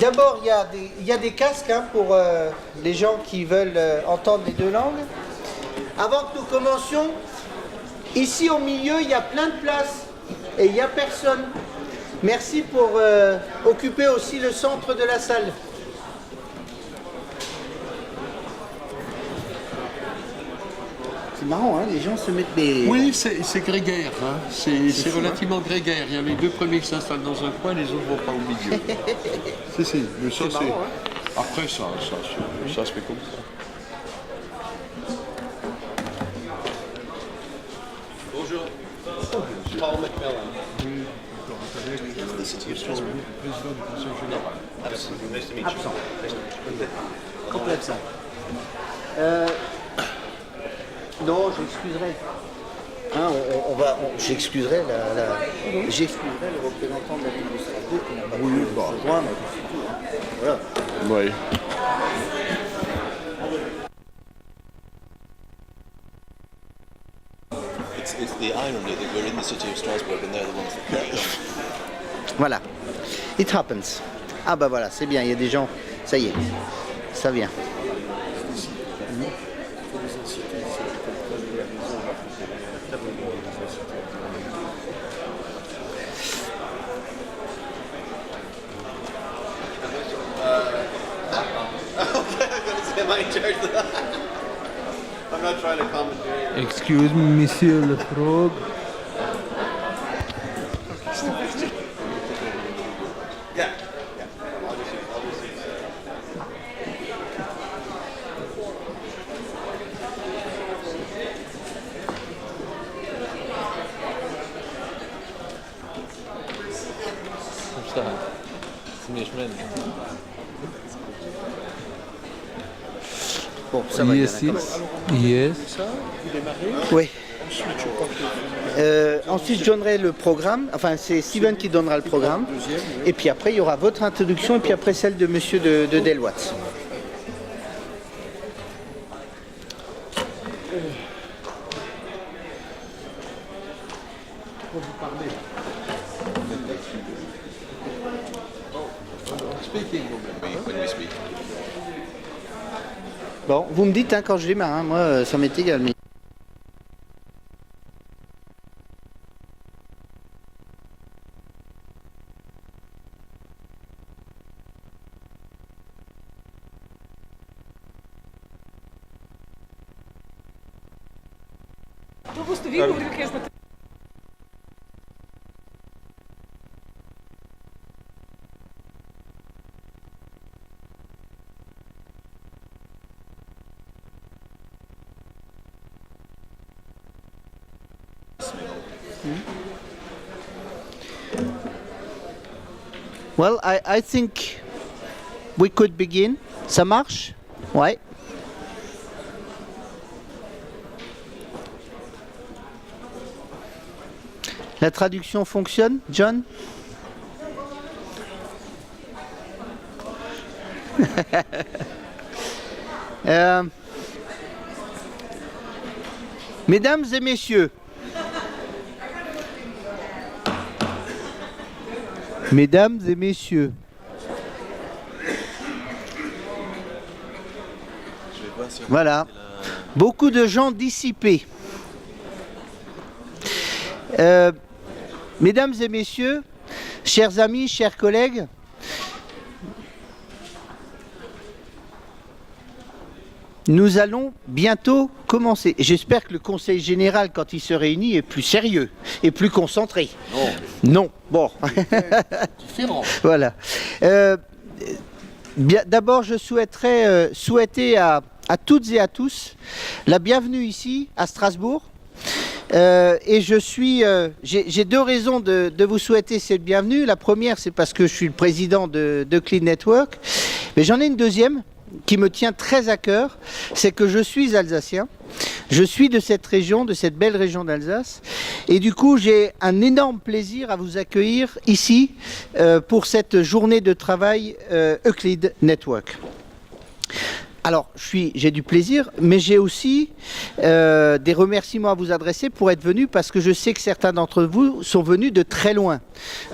D'abord, il y a des casques hein, pour les gens qui veulent entendre les deux langues. Avant que nous commencions, ici au milieu, il y a plein de places et il n'y a personne. Merci pour occuper aussi le centre de la salle. C'est marrant, hein, les gens se mettent des... Oui, c'est grégaire, hein. C'est relativement grégaire. Il y a les deux premiers qui s'installent dans un coin, les autres ne vont pas au milieu. si, mais ça c'est... Hein. Après ça se fait comme ça. Bonjour. Paul MacMillan. Oui, the City of Strasbourg. Président du Conseil Général. Absolument. Nice to meet you. Absent. Nice to meet you. Complet absent. Non, j'excuserai. Hein, j'excuserai j'excuserai le représentant de la ville de Strasbourg qui n'a pas pu se joindre. Voilà. Oui. It's the irony that we're in the city of Strasbourg and they're the ones that carry on. Voilà. It happens. Ah bah voilà, c'est bien, il y a des gens, ça y est, ça vient. I'm not trying to commentary. Excuse me, Monsieur le Frog. Yeah. Bon, ça va. Yes, yes. Oui. Ensuite, je donnerai le programme. Enfin, c'est Steven qui donnera le programme. Et puis après, il y aura votre introduction et puis après celle de monsieur de Deloitte. Bon, vous me dites hein, quand je démarre, hein, moi ça m'est égal. Mais... Well, I think we could begin. Ça marche? Ouais. La traduction fonctionne, John? Mesdames et messieurs, mesdames et messieurs, voilà, beaucoup de gens dissipés. Mesdames et messieurs, chers amis, chers collègues, nous allons bientôt commencer. J'espère que le Conseil Général, quand il se réunit, est plus sérieux et plus concentré. Non. Non. Bon. Différent. Voilà. D'abord, je souhaiterais souhaiter à toutes et à tous la bienvenue ici, à Strasbourg. Et j'ai deux raisons de vous souhaiter cette bienvenue. La première, c'est parce que je suis le président de Euclid Network. Mais j'en ai une deuxième qui me tient très à cœur, c'est que je suis alsacien. Je suis de cette région, de cette belle région d'Alsace. Et du coup, j'ai un énorme plaisir à vous accueillir ici pour cette journée de travail Euclid Network. Alors, j'ai du plaisir, mais j'ai aussi des remerciements à vous adresser pour être venus, parce que je sais que certains d'entre vous sont venus de très loin.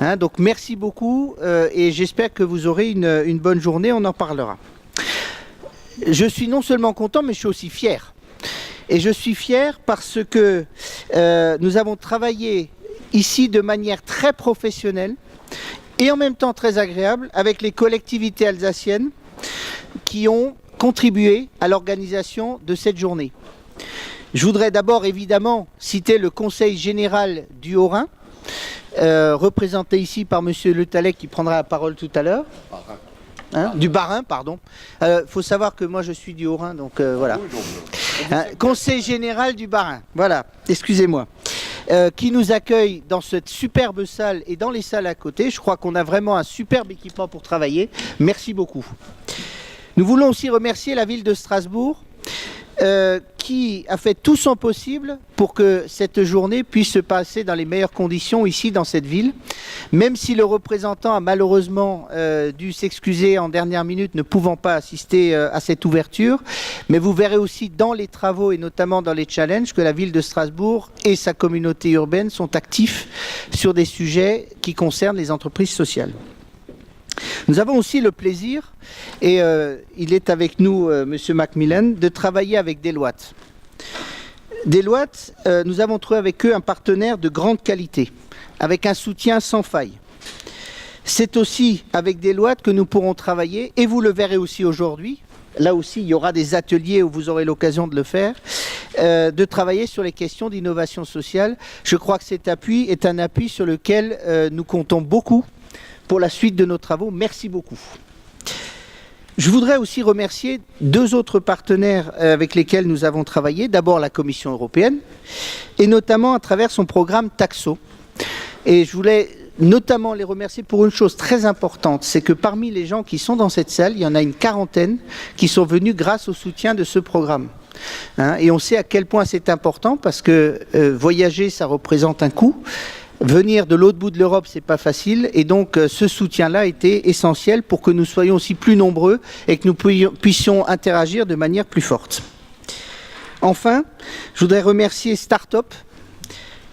Hein, donc, merci beaucoup et j'espère que vous aurez une bonne journée, on en parlera. Je suis non seulement content, mais je suis aussi fier. Et je suis fier parce que nous avons travaillé ici de manière très professionnelle et en même temps très agréable avec les collectivités alsaciennes qui ont contribué à l'organisation de cette journée. Je voudrais d'abord évidemment citer le Conseil Général du Haut-Rhin, représenté ici par monsieur Le Tallec qui prendra la parole tout à l'heure. Du Bas-Rhin, pardon. Faut savoir que moi je suis du Haut-Rhin, donc voilà. Conseil Général du Bas-Rhin, voilà, excusez-moi. Qui nous accueille dans cette superbe salle et dans les salles à côté. Je crois qu'on a vraiment un superbe équipement pour travailler. Merci beaucoup. Nous voulons aussi remercier la ville de Strasbourg qui a fait tout son possible pour que cette journée puisse se passer dans les meilleures conditions ici dans cette ville. Même si le représentant a malheureusement dû s'excuser en dernière minute ne pouvant pas assister à cette ouverture. Mais vous verrez aussi dans les travaux et notamment dans les challenges que la ville de Strasbourg et sa communauté urbaine sont actifs sur des sujets qui concernent les entreprises sociales. Nous avons aussi le plaisir, et il est avec nous, monsieur MacMillan, de travailler avec Deloitte. Deloitte, nous avons trouvé avec eux un partenaire de grande qualité, avec un soutien sans faille. C'est aussi avec Deloitte que nous pourrons travailler, et vous le verrez aussi aujourd'hui, là aussi il y aura des ateliers où vous aurez l'occasion de le faire, de travailler sur les questions d'innovation sociale. Je crois que cet appui est un appui sur lequel nous comptons beaucoup pour la suite de nos travaux. Merci beaucoup. Je voudrais aussi remercier deux autres partenaires avec lesquels nous avons travaillé. D'abord la Commission européenne, et notamment à travers son programme Taxo. Et je voulais notamment les remercier pour une chose très importante, c'est que parmi les gens qui sont dans cette salle, il y en a une quarantaine qui sont venus grâce au soutien de ce programme. Hein, et on sait à quel point c'est important, parce que voyager, ça représente un coût. Venir de l'autre bout de l'Europe, c'est pas facile, et donc ce soutien-là était essentiel pour que nous soyons aussi plus nombreux et que nous puissions interagir de manière plus forte. Enfin, je voudrais remercier Startup,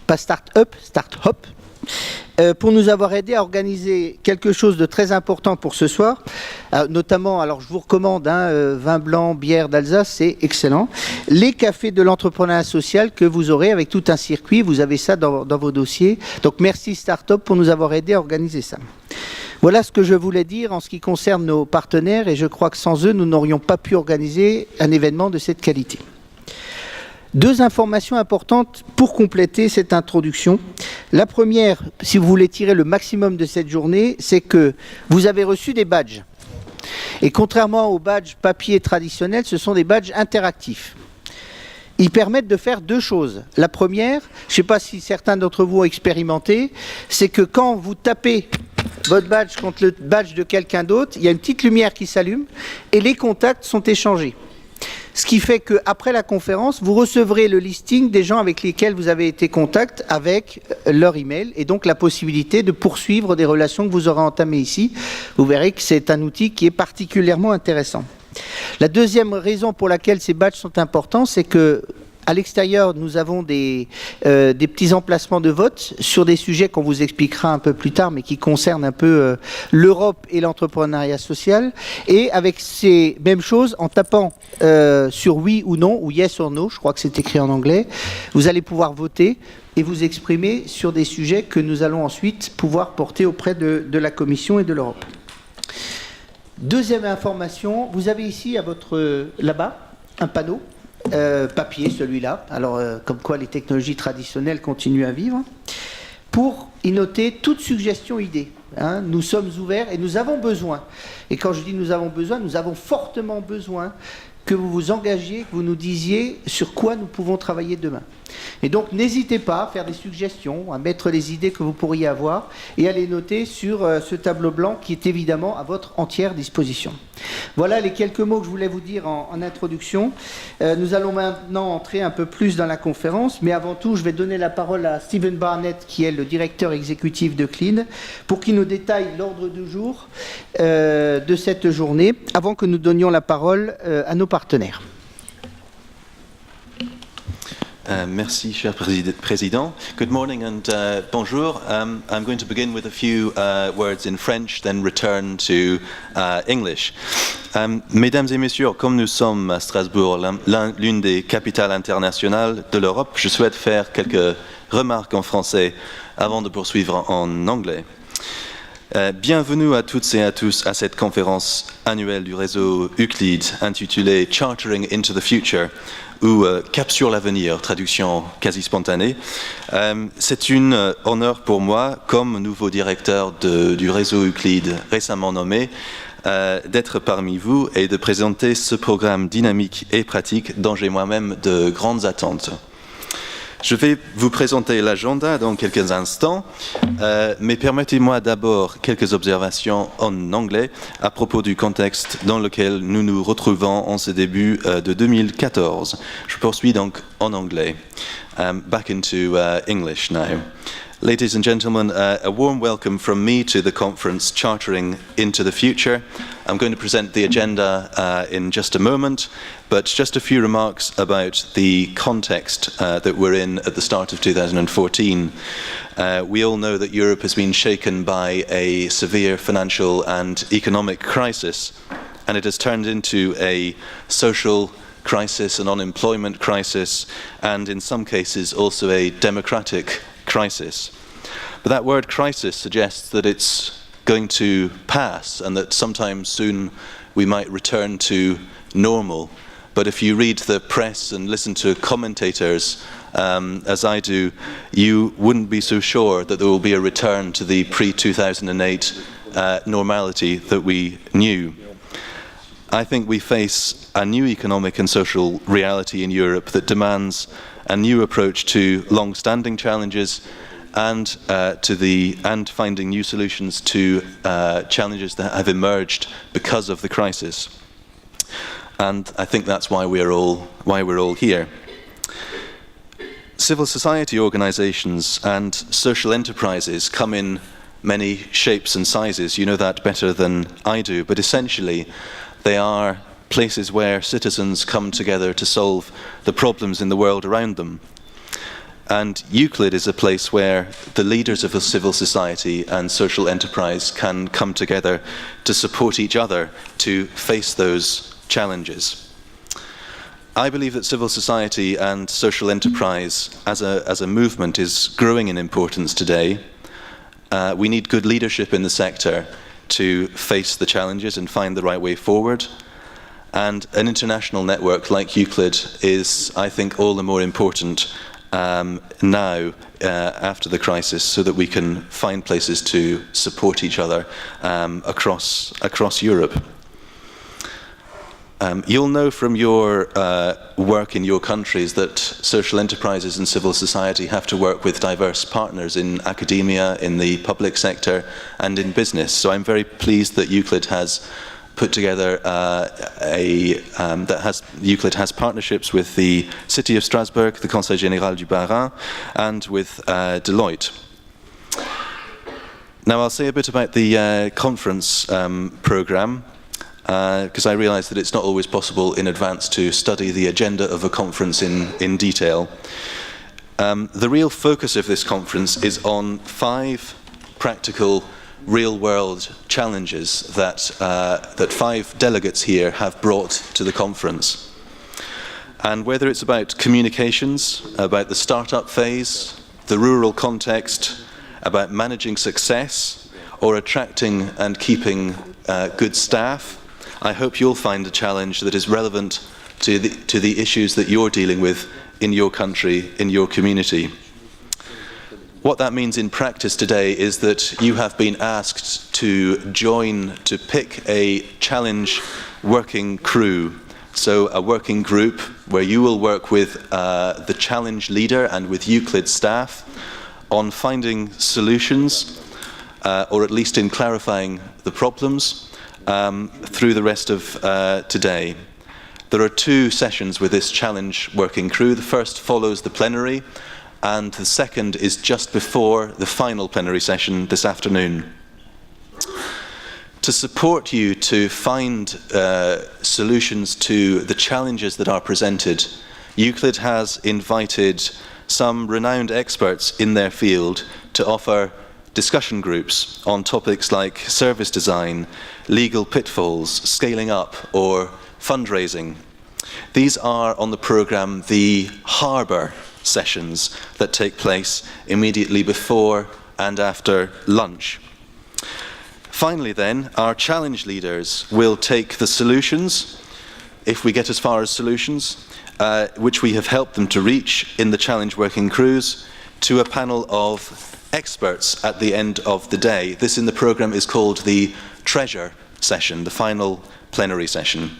pas Start-up, Start-Hop, pour nous avoir aidé à organiser quelque chose de très important pour ce soir, notamment, alors je vous recommande, vin blanc, bière d'Alsace, c'est excellent, les cafés de l'entrepreneuriat social que vous aurez avec tout un circuit, vous avez ça dans vos dossiers, donc merci Startup pour nous avoir aidé à organiser ça. Voilà ce que je voulais dire en ce qui concerne nos partenaires, et je crois que sans eux, nous n'aurions pas pu organiser un événement de cette qualité. Deux informations importantes pour compléter cette introduction. La première, si vous voulez tirer le maximum de cette journée, c'est que vous avez reçu des badges. Et contrairement aux badges papier traditionnels, ce sont des badges interactifs. Ils permettent de faire deux choses. La première, je ne sais pas si certains d'entre vous ont expérimenté, c'est que quand vous tapez votre badge contre le badge de quelqu'un d'autre, il y a une petite lumière qui s'allume et les contacts sont échangés. Ce qui fait qu'après la conférence, vous recevrez le listing des gens avec lesquels vous avez été en contact avec leur email, et donc la possibilité de poursuivre des relations que vous aurez entamées ici. Vous verrez que c'est un outil qui est particulièrement intéressant. La deuxième raison pour laquelle ces badges sont importants, c'est que à l'extérieur, nous avons des petits emplacements de vote sur des sujets qu'on vous expliquera un peu plus tard, mais qui concernent un peu l'Europe et l'entrepreneuriat social. Et avec ces mêmes choses, en tapant sur oui ou non, ou yes or no, je crois que c'est écrit en anglais, vous allez pouvoir voter et vous exprimer sur des sujets que nous allons ensuite pouvoir porter auprès de la Commission et de l'Europe. Deuxième information, vous avez ici là-bas un panneau. Papier, celui-là, alors comme quoi les technologies traditionnelles continuent à vivre, pour y noter toute suggestion, idée. Hein, nous sommes ouverts et nous avons besoin, et quand je dis nous avons fortement besoin que vous vous engagiez, que vous nous disiez sur quoi nous pouvons travailler demain. Et donc n'hésitez pas à faire des suggestions, à mettre les idées que vous pourriez avoir et à les noter sur ce tableau blanc qui est évidemment à votre entière disposition. Voilà les quelques mots que je voulais vous dire en introduction. Nous allons maintenant entrer un peu plus dans la conférence, mais avant tout je vais donner la parole à Steven Barnett qui est le directeur exécutif d'Euclid pour qu'il nous détaille l'ordre du jour de cette journée, avant que nous donnions la parole à nos partenaires. Merci, cher Président. Good morning and bonjour. I'm going to begin with a few words in French, then return to English. Mesdames et messieurs, comme nous sommes à Strasbourg, l'une des capitales internationales de l'Europe, je souhaite faire quelques remarques en français avant de poursuivre en anglais. Bienvenue à toutes et à tous à cette conférence annuelle du réseau Euclid intitulée Chartering into the Future, ou Cap sur l'avenir, traduction quasi spontanée. C'est un honneur pour moi, comme nouveau directeur du réseau Euclid récemment nommé, d'être parmi vous et de présenter ce programme dynamique et pratique dont j'ai moi-même de grandes attentes. Je vais vous présenter l'agenda dans quelques instants, mais permettez-moi d'abord quelques observations en anglais à propos du contexte dans lequel nous nous retrouvons en ce début de 2014. Je poursuis donc en anglais. Back into English now. Ladies and gentlemen, a warm welcome from me to the conference Chartering into the Future. I'm going to present the agenda in just a moment, but just a few remarks about the context that we're in at the start of 2014. We all know that Europe has been shaken by a severe financial and economic crisis, and it has turned into a social crisis, an unemployment crisis, and in some cases also a democratic crisis. But that word crisis suggests that it's going to pass and that sometime soon we might return to normal. But if you read the press and listen to commentators, as I do, you wouldn't be so sure that there will be a return to the pre-2008 normality that we knew. I think we face a new economic and social reality in Europe that demands a new approach to long-standing challenges and finding new solutions to challenges that have emerged because of the crisis. And I think that's why we're all here. Civil society organizations and social enterprises come in many shapes and sizes. You know that better than I do, but essentially they are places where citizens come together to solve the problems in the world around them. And Euclid is a place where the leaders of a civil society and social enterprise can come together to support each other to face those challenges. I believe that civil society and social enterprise as a movement is growing in importance today. We need good leadership in the sector to face the challenges and find the right way forward. And an international network like Euclid is, I think, all the more important now after the crisis, so that we can find places to support each other across Europe. You'll know from your work in your countries that social enterprises and civil society have to work with diverse partners in academia, in the public sector, and in business. So I'm very pleased that Euclid has put together Euclid has partnerships with the City of Strasbourg, the Conseiller Général du Bas-Rhin, and with Deloitte. Now I'll say a bit about the conference programme, because I realise that it's not always possible in advance to study the agenda of a conference in detail. The real focus of this conference is on 5 practical real-world challenges that 5 delegates here have brought to the conference. And whether it's about communications, about the startup phase, the rural context, about managing success, or attracting and keeping good staff, I hope you'll find a challenge that is relevant to the issues that you're dealing with in your country, in your community. What that means in practice today is that you have been asked to pick a challenge working crew. So a working group where you will work with the challenge leader and with Euclid staff on finding solutions, or at least in clarifying the problems through the rest of today. There are 2 sessions with this challenge working crew. The first follows the plenary, and the second is just before the final plenary session this afternoon. To support you to find solutions to the challenges that are presented, Euclid has invited some renowned experts in their field to offer discussion groups on topics like service design, legal pitfalls, scaling up, or fundraising. These are on the programme the harbour sessions that take place immediately before and after lunch. Finally then, our challenge leaders will take the solutions, if we get as far as solutions, which we have helped them to reach in the challenge working crews, to a panel of experts at the end of the day. This in the programme is called the treasure session, the final plenary session.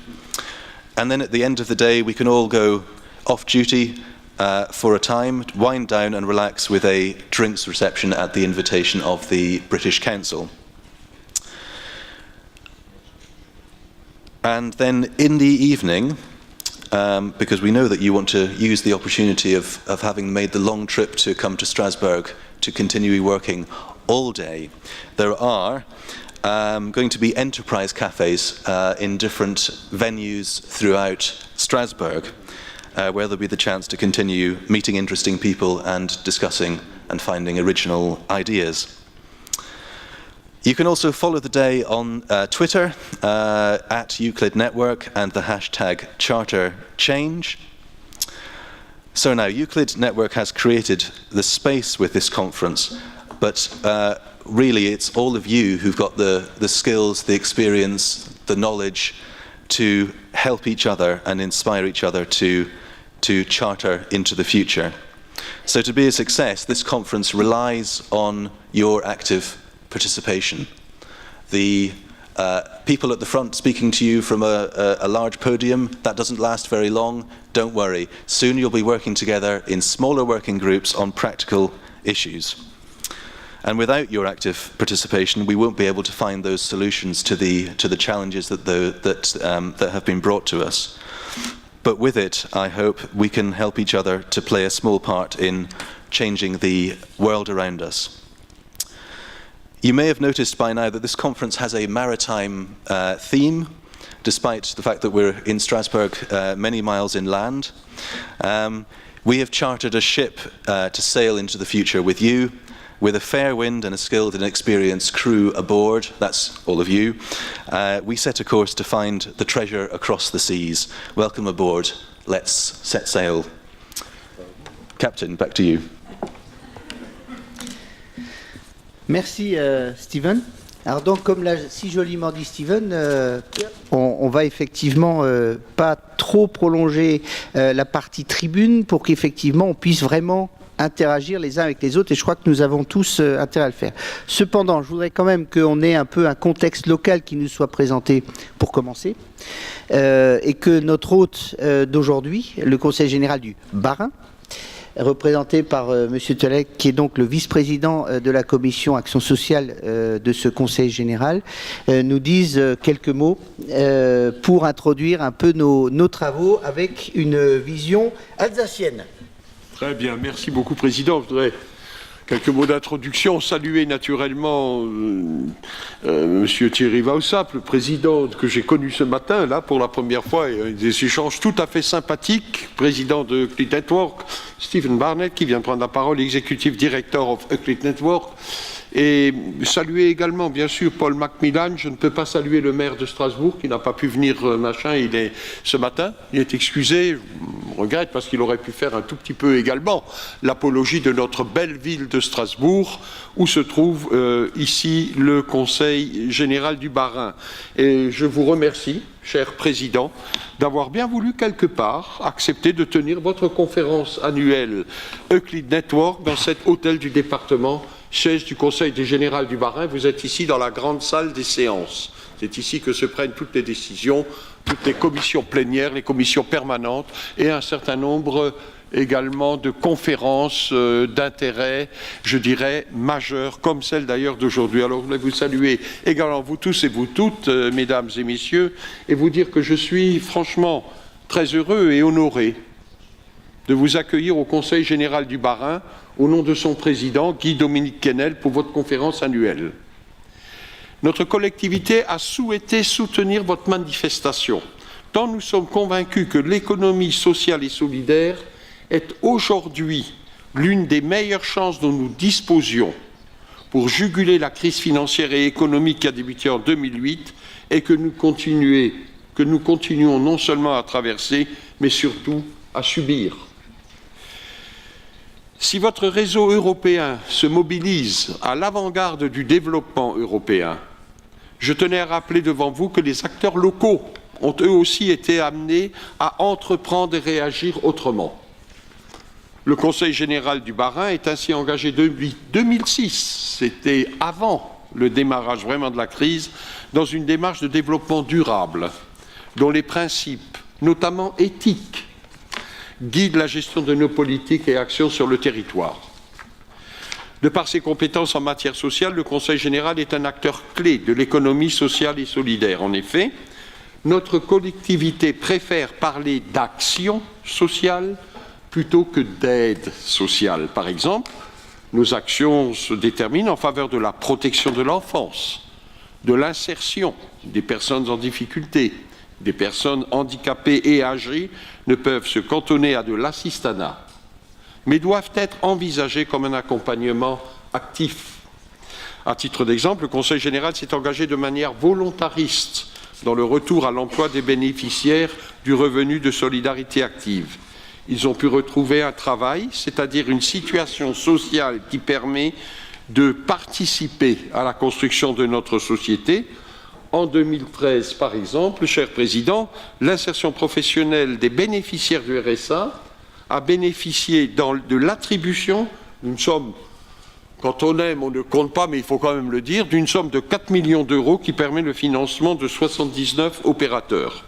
And then at the end of the day, we can all go off duty for a time, wind down and relax with a drinks reception at the invitation of the British Council. And then in the evening, because we know that you want to use the opportunity of having made the long trip to come to Strasbourg to continue working all day, there are going to be enterprise cafes in different venues throughout Strasbourg, where there'll be the chance to continue meeting interesting people and discussing and finding original ideas. You can also follow the day on Twitter at Euclid Network and the hashtag #CharterChange. So now, Euclid Network has created the space with this conference, but really it's all of you who've got the skills, the experience, the knowledge to help each other and inspire each other to charter into the future. So to be a success, this conference relies on your active participation. The people at the front speaking to you from a large podium, that doesn't last very long. Don't worry. Soon you'll be working together in smaller working groups on practical issues. And without your active participation, we won't be able to find those solutions to the challenges that have been brought to us. But with it, I hope we can help each other to play a small part in changing the world around us. You may have noticed by now that this conference has a maritime theme, despite the fact that we're in Strasbourg many miles inland. We have chartered a ship to sail into the future with you, with a fair wind and a skilled and experienced crew aboard. That's all of you. We set a course to find the treasure across the seas. Welcome aboard. Let's set sail. Captain, back to you. Merci Steven. Alors donc, comme l'a si joliment dit Steven, on va effectivement pas trop prolonger la partie tribune pour qu'effectivement on puisse vraiment interagir les uns avec les autres, et je crois que nous avons tous intérêt à le faire. Cependant, je voudrais quand même qu'on ait un peu un contexte local qui nous soit présenté pour commencer, et que notre hôte d'aujourd'hui, le Conseiller Général du Bas-Rhin, représenté par M. Tallec, qui est donc le vice-président de la commission action sociale de ce Conseil général, nous dise quelques mots pour introduire un peu nos travaux avec une vision alsacienne. Très bien, merci beaucoup Président. Je voudrais quelques mots d'introduction, saluer naturellement Monsieur Thierry Weishaupt, le président que j'ai connu ce matin, là pour la première fois, et des échanges tout à fait sympathiques, président de Euclid Network, Stephen Barnett qui vient de prendre la parole, Executive Director of Euclid Network, et saluer également bien sûr Paul MacMillan. Je ne peux pas saluer le maire de Strasbourg qui n'a pas pu venir ce matin, il est excusé, je regrette parce qu'il aurait pu faire un tout petit peu également l'apologie de notre belle ville de Strasbourg où se trouve ici le Conseil Général du Bas-Rhin. Et je vous remercie, cher Président, d'avoir bien voulu quelque part accepter de tenir votre conférence annuelle Euclid Network dans cet hôtel du département, siège du Conseil Général du Bas-Rhin. Vous êtes ici dans la grande salle des séances. C'est ici que se prennent toutes les décisions, toutes les commissions plénières, les commissions permanentes et un certain nombre également de conférences d'intérêt, je dirais, majeurs, comme celle d'ailleurs d'aujourd'hui. Alors je voulais vous saluer également, vous tous et vous toutes, mesdames et messieurs, et vous dire que je suis franchement très heureux et honoré de vous accueillir au Conseil Général du Bas-Rhin, au nom de son président, Guy-Dominique Kennel, pour votre conférence annuelle. Notre collectivité a souhaité soutenir votre manifestation, tant nous sommes convaincus que l'économie sociale et solidaire est aujourd'hui l'une des meilleures chances dont nous disposions pour juguler la crise financière et économique qui a débuté en 2008 et que nous continuons non seulement à traverser, mais surtout à subir. Si votre réseau européen se mobilise à l'avant-garde du développement européen, je tenais à rappeler devant vous que les acteurs locaux ont eux aussi été amenés à entreprendre et réagir autrement. Le Conseil général du Bas-Rhin est ainsi engagé depuis 2006, c'était avant le démarrage vraiment de la crise, dans une démarche de développement durable, dont les principes, notamment éthiques, guident la gestion de nos politiques et actions sur le territoire. De par ses compétences en matière sociale, le Conseil général est un acteur clé de l'économie sociale et solidaire. En effet, notre collectivité préfère parler d'action sociale plutôt que d'aide sociale. Par exemple, nos actions se déterminent en faveur de la protection de l'enfance, de l'insertion des personnes en difficulté, des personnes handicapées et âgées ne peuvent se cantonner à de l'assistanat, mais doivent être envisagées comme un accompagnement actif. À titre d'exemple, le Conseil général s'est engagé de manière volontariste dans le retour à l'emploi des bénéficiaires du revenu de solidarité active. Ils ont pu retrouver un travail, c'est-à-dire une situation sociale qui permet de participer à la construction de notre société. En 2013, par exemple, cher Président, l'insertion professionnelle des bénéficiaires du RSA a bénéficié de l'attribution d'une somme, quand on aime, on ne compte pas, mais il faut quand même le dire, d'une somme de 4 millions d'euros qui permet le financement de 79 opérateurs.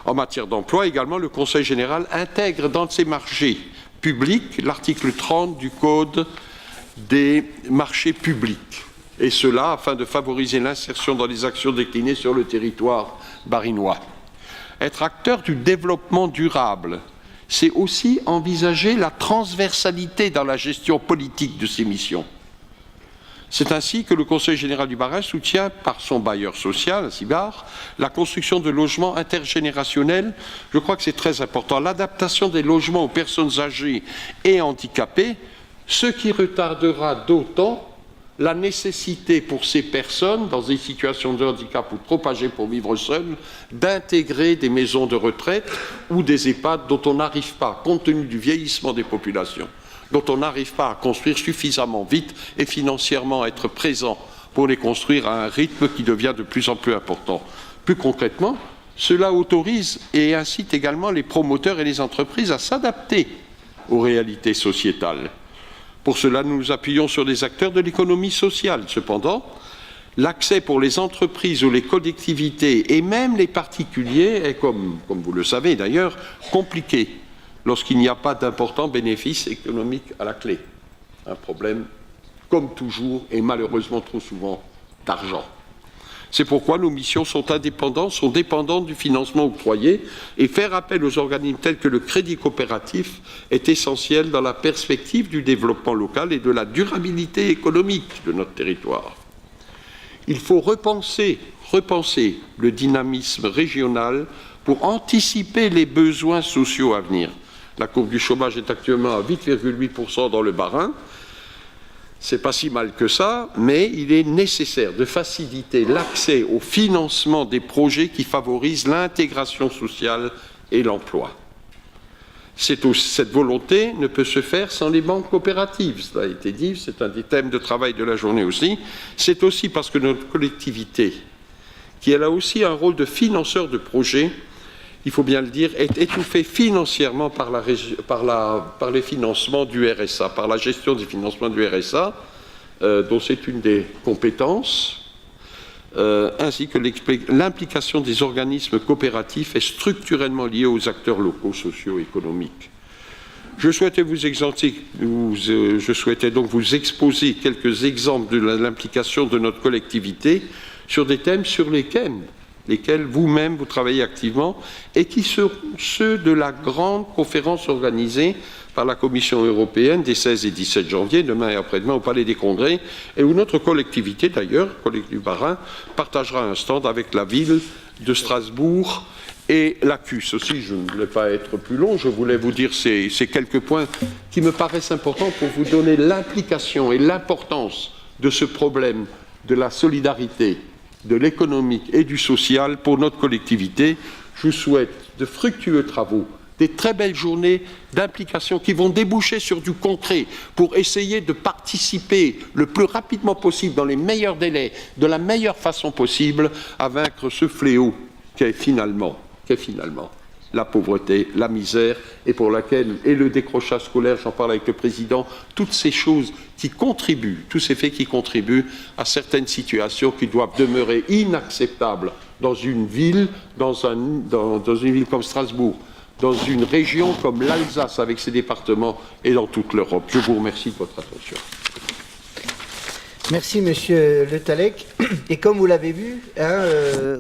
En matière d'emploi également, le Conseil général intègre dans ses marchés publics l'article 30 du Code des marchés publics. Et cela afin de favoriser l'insertion dans les actions déclinées sur le territoire barinois. Être acteur du développement durable, c'est aussi envisager la transversalité dans la gestion politique de ces missions. C'est ainsi que le Conseil général du Bas-Rhin soutient, par son bailleur social, à Cibar, la construction de logements intergénérationnels. Je crois que c'est très important. L'adaptation des logements aux personnes âgées et handicapées, ce qui retardera d'autant la nécessité pour ces personnes, dans des situations de handicap ou trop âgées pour vivre seules, d'intégrer des maisons de retraite ou des EHPAD dont on n'arrive pas, compte tenu du vieillissement des populations, dont on n'arrive pas à construire suffisamment vite et financièrement être présent pour les construire à un rythme qui devient de plus en plus important. Plus concrètement, cela autorise et incite également les promoteurs et les entreprises à s'adapter aux réalités sociétales. Pour cela, nous nous appuyons sur des acteurs de l'économie sociale. Cependant, l'accès pour les entreprises ou les collectivités et même les particuliers est, comme vous le savez d'ailleurs, compliqué lorsqu'il n'y a pas d'importants bénéfices économiques à la clé. Un problème, comme toujours, et malheureusement trop souvent, d'argent. C'est pourquoi nos missions sont dépendantes du financement octroyé, et faire appel aux organismes tels que le crédit coopératif est essentiel dans la perspective du développement local et de la durabilité économique de notre territoire. Il faut repenser le dynamisme régional pour anticiper les besoins sociaux à venir. La courbe du chômage est actuellement à 8,8% dans le Bas-Rhin. C'est pas si mal que ça, mais il est nécessaire de faciliter l'accès au financement des projets qui favorisent l'intégration sociale et l'emploi. Cette volonté ne peut se faire sans les banques coopératives. Cela a été dit, c'est un des thèmes de travail de la journée aussi. C'est aussi parce que notre collectivité, qui elle a aussi un rôle de financeur de projets, il faut bien le dire, est étouffée financièrement par les financements du RSA, par la gestion des financements du RSA, dont c'est une des compétences, ainsi que l'implication des organismes coopératifs est structurellement liée aux acteurs locaux socio-économiques. Je souhaitais donc vous exposer quelques exemples de l'implication de notre collectivité sur des thèmes sur lesquels lesquels vous-même vous travaillez activement et qui seront ceux de la grande conférence organisée par la Commission européenne des 16 et 17 janvier, demain et après-demain au Palais des Congrès, et où notre collectivité d'ailleurs, Kolektiv du Bas-Rhin, partagera un stand avec la ville de Strasbourg et la CUS aussi. Je ne voulais pas être plus long, je voulais vous dire ces quelques points qui me paraissent importants pour vous donner l'implication et l'importance de ce problème de la solidarité, de l'économique et du social pour notre collectivité. Je vous souhaite de fructueux travaux, des très belles journées d'implication qui vont déboucher sur du concret pour essayer de participer le plus rapidement possible, dans les meilleurs délais, de la meilleure façon possible, à vaincre ce fléau qu'est finalement la pauvreté, la misère, et pour laquelle, et le décrochage scolaire, j'en parle avec le Président, toutes ces choses qui contribuent, tous ces faits qui contribuent à certaines situations qui doivent demeurer inacceptables dans une ville, dans une ville comme Strasbourg, dans une région comme l'Alsace avec ses départements et dans toute l'Europe. Je vous remercie de votre attention. Merci Monsieur Le Tallec. Et comme vous l'avez vu,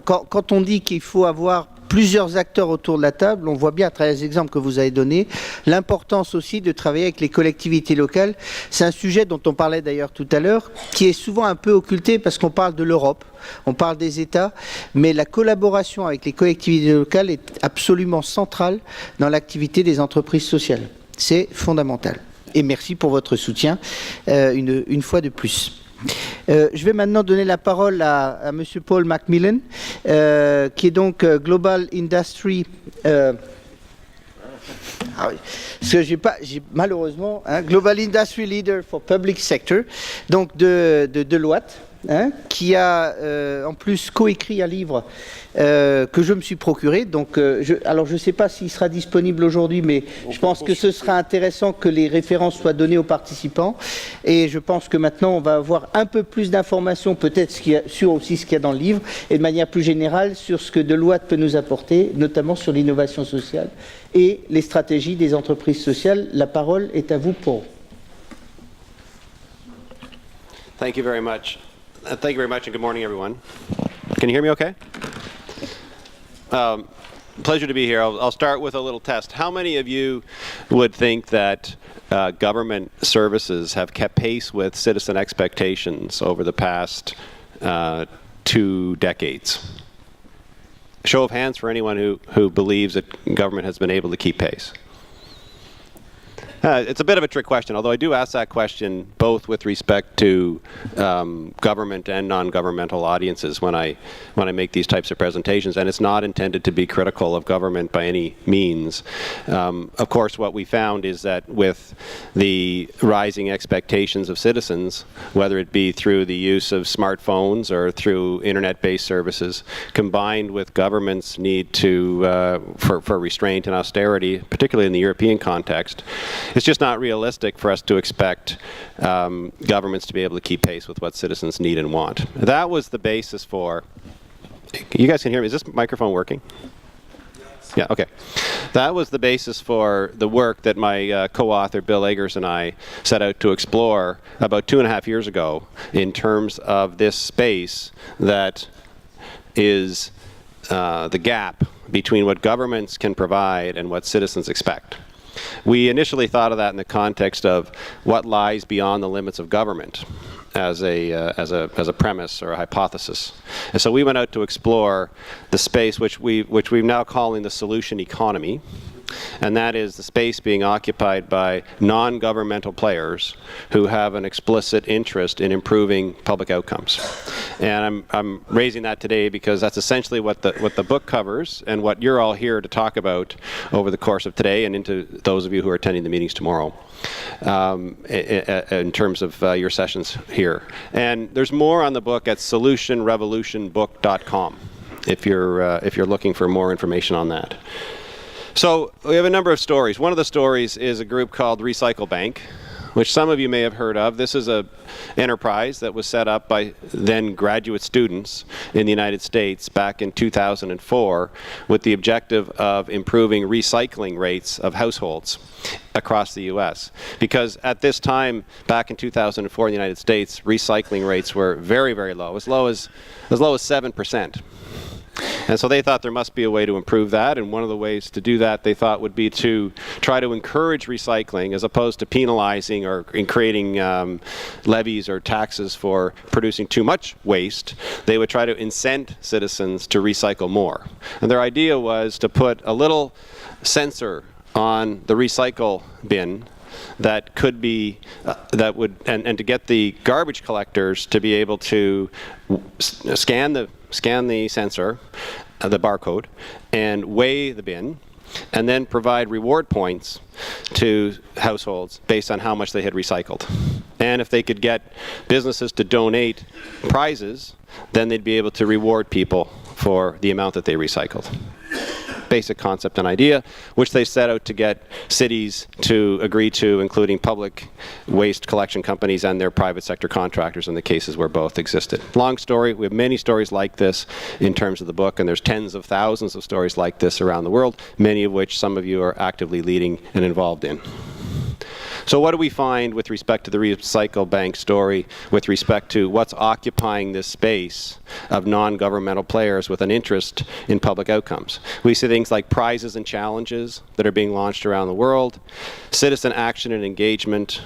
quand on dit qu'il faut avoir plusieurs acteurs autour de la table, on voit bien à travers les exemples que vous avez donnés, l'importance aussi de travailler avec les collectivités locales. C'est un sujet dont on parlait d'ailleurs tout à l'heure, qui est souvent un peu occulté parce qu'on parle de l'Europe, on parle des États, mais la collaboration avec les collectivités locales est absolument centrale dans l'activité des entreprises sociales. C'est fondamental. Et merci pour votre soutien une fois de plus. Je vais maintenant donner la parole à Monsieur Paul MacMillan, qui est donc Global Industry. Parce que j'ai malheureusement Global Industry Leader for Public Sector, donc de Deloitte, qui a en plus coécrit un livre que je me suis procuré. Donc, alors je ne sais pas s'il sera disponible aujourd'hui, mais je pense que ce sera intéressant que les références soient données aux participants. Et je pense que maintenant, on va avoir un peu plus d'informations, peut-être sur aussi ce qu'il y a dans le livre, et de manière plus générale sur ce que Deloitte peut nous apporter, notamment sur l'innovation sociale et les stratégies des entreprises sociales. La parole est à vous, Paul. Thank you very much. Thank you very much, and good morning, everyone. Can you hear me okay? Pleasure to be here. I'll start with a little test. How many of you would think that government services have kept pace with citizen expectations over the past 2 decades? Show of hands for anyone who believes that government has been able to keep pace. It's a bit of a trick question, although I do ask that question both with respect to government and non-governmental audiences when I make these types of presentations, and it's not intended to be critical of government by any means. Of course, what we found is that with the rising expectations of citizens, whether it be through the use of smartphones or through internet-based services, combined with government's need to for restraint and austerity, particularly in the European context, it's just not realistic for us to expect governments to be able to keep pace with what citizens need and want. That was the basis for, you guys can hear me, is this microphone working? Yeah, okay. That was the basis for the work that my co-author Bill Eggers and I set out to explore about 2.5 years ago in terms of this space that is the gap between what governments can provide and what citizens expect. We initially thought of that in the context of what lies beyond the limits of government as a premise or a hypothesis. And so we went out to explore the space which we're now calling the solution economy, and that is the space being occupied by non-governmental players who have an explicit interest in improving public outcomes. And I'm raising that today because that's essentially what the book covers and what you're all here to talk about over the course of today and into those of you who are attending the meetings tomorrow in terms of your sessions here. And there's more on the book at solutionrevolutionbook.com if you're looking for more information on that. So we have a number of stories. One of the stories is a group called Recycle Bank, which some of you may have heard of. This is an enterprise that was set up by then graduate students in the United States back in 2004 with the objective of improving recycling rates of households across the U.S. Because at this time, back in 2004 in the United States, recycling rates were very, very low, as low as 7%. And so they thought there must be a way to improve that, and one of the ways to do that they thought would be to try to encourage recycling as opposed to penalizing or creating levies or taxes for producing too much waste. They would try to incent citizens to recycle more. And their idea was to put a little sensor on the recycle bin that could be, and to get the garbage collectors to be able to scan the sensor, the barcode, and weigh the bin, and then provide reward points to households based on how much they had recycled. And if they could get businesses to donate prizes, then they'd be able to reward people for the amount that they recycled. Basic concept and idea, which they set out to get cities to agree to, including public waste collection companies and their private sector contractors in the cases where both existed. Long story, we have many stories like this in terms of the book, and there's tens of thousands of stories like this around the world, many of which some of you are actively leading and involved in. So what do we find with respect to the Recycle Bank story, with respect to what's occupying this space of non-governmental players with an interest in public outcomes? We see things like prizes and challenges that are being launched around the world, citizen action and engagement,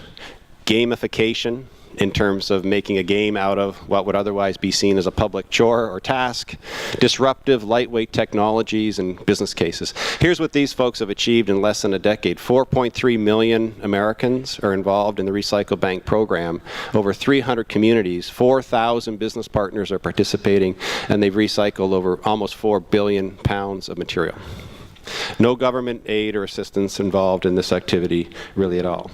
gamification in terms of making a game out of what would otherwise be seen as a public chore or task, disruptive, lightweight technologies and business cases. Here's what these folks have achieved in less than a decade. 4.3 million Americans are involved in the Recycle Bank program. Over 300 communities, 4,000 business partners are participating, and they've recycled over almost 4 billion pounds of material. No government aid or assistance involved in this activity really at all.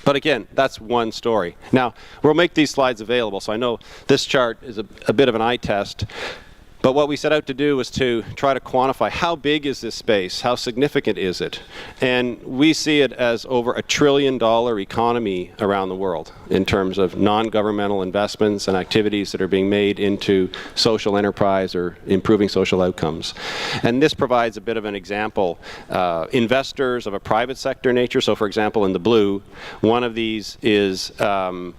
But again, that's one story. Now, we'll make these slides available, so I know this chart is a bit of an eye test. But what we set out to do was to try to quantify how big is this space, how significant is it? And we see it as over $1 trillion economy around the world in terms of non-governmental investments and activities that are being made into social enterprise or improving social outcomes. And this provides a bit of an example. Investors of a private sector nature, so for example in the blue, one of these is $4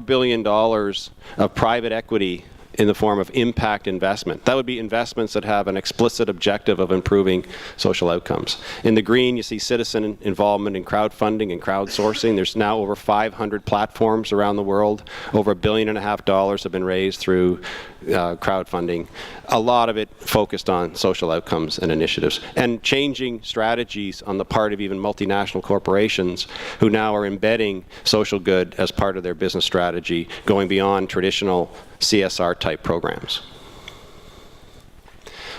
billion of private equity in the form of impact investment. That would be investments that have an explicit objective of improving social outcomes. In the green, you see citizen involvement in crowdfunding and crowdsourcing. There's now over 500 platforms around the world. Over $1.5 billion have been raised through crowdfunding. A lot of it focused on social outcomes and initiatives. And changing strategies on the part of even multinational corporations who now are embedding social good as part of their business strategy, going beyond traditional CSR-type programs.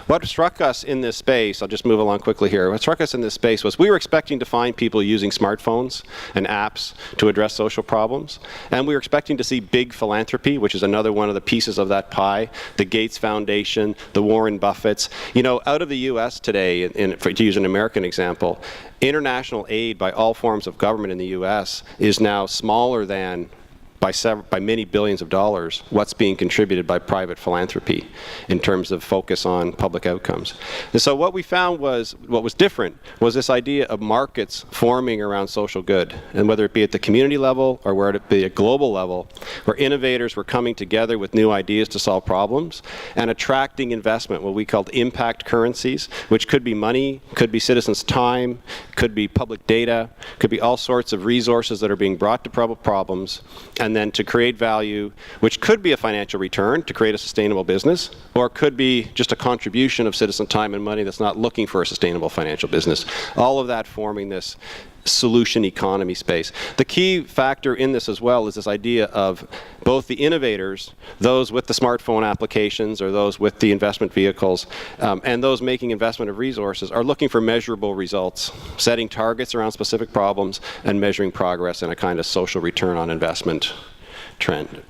What struck us in this space, I'll just move along quickly here, what struck us in this space was we were expecting to find people using smartphones and apps to address social problems, and we were expecting to see big philanthropy, which is another one of the pieces of that pie, the Gates Foundation, the Warren Buffetts. You know, out of the US today, to use an American example, international aid by all forms of government in the US is now smaller than by many billions of dollars what's being contributed by private philanthropy in terms of focus on public outcomes. And so what we found was, what was different was this idea of markets forming around social good, and whether it be at the community level or whether it be at global level, where innovators were coming together with new ideas to solve problems and attracting investment, what we called impact currencies, which could be money, could be citizens' time, could be public data, could be all sorts of resources that are being brought to problems, and then to create value, which could be a financial return to create a sustainable business, or could be just a contribution of citizen time and money that's not looking for a sustainable financial business. All of that forming this solution economy space. The key factor in this as well is this idea of both the innovators, those with the smartphone applications or those with the investment vehicles, and those making investment of resources are looking for measurable results, setting targets around specific problems and measuring progress in a kind of social return on investment trend.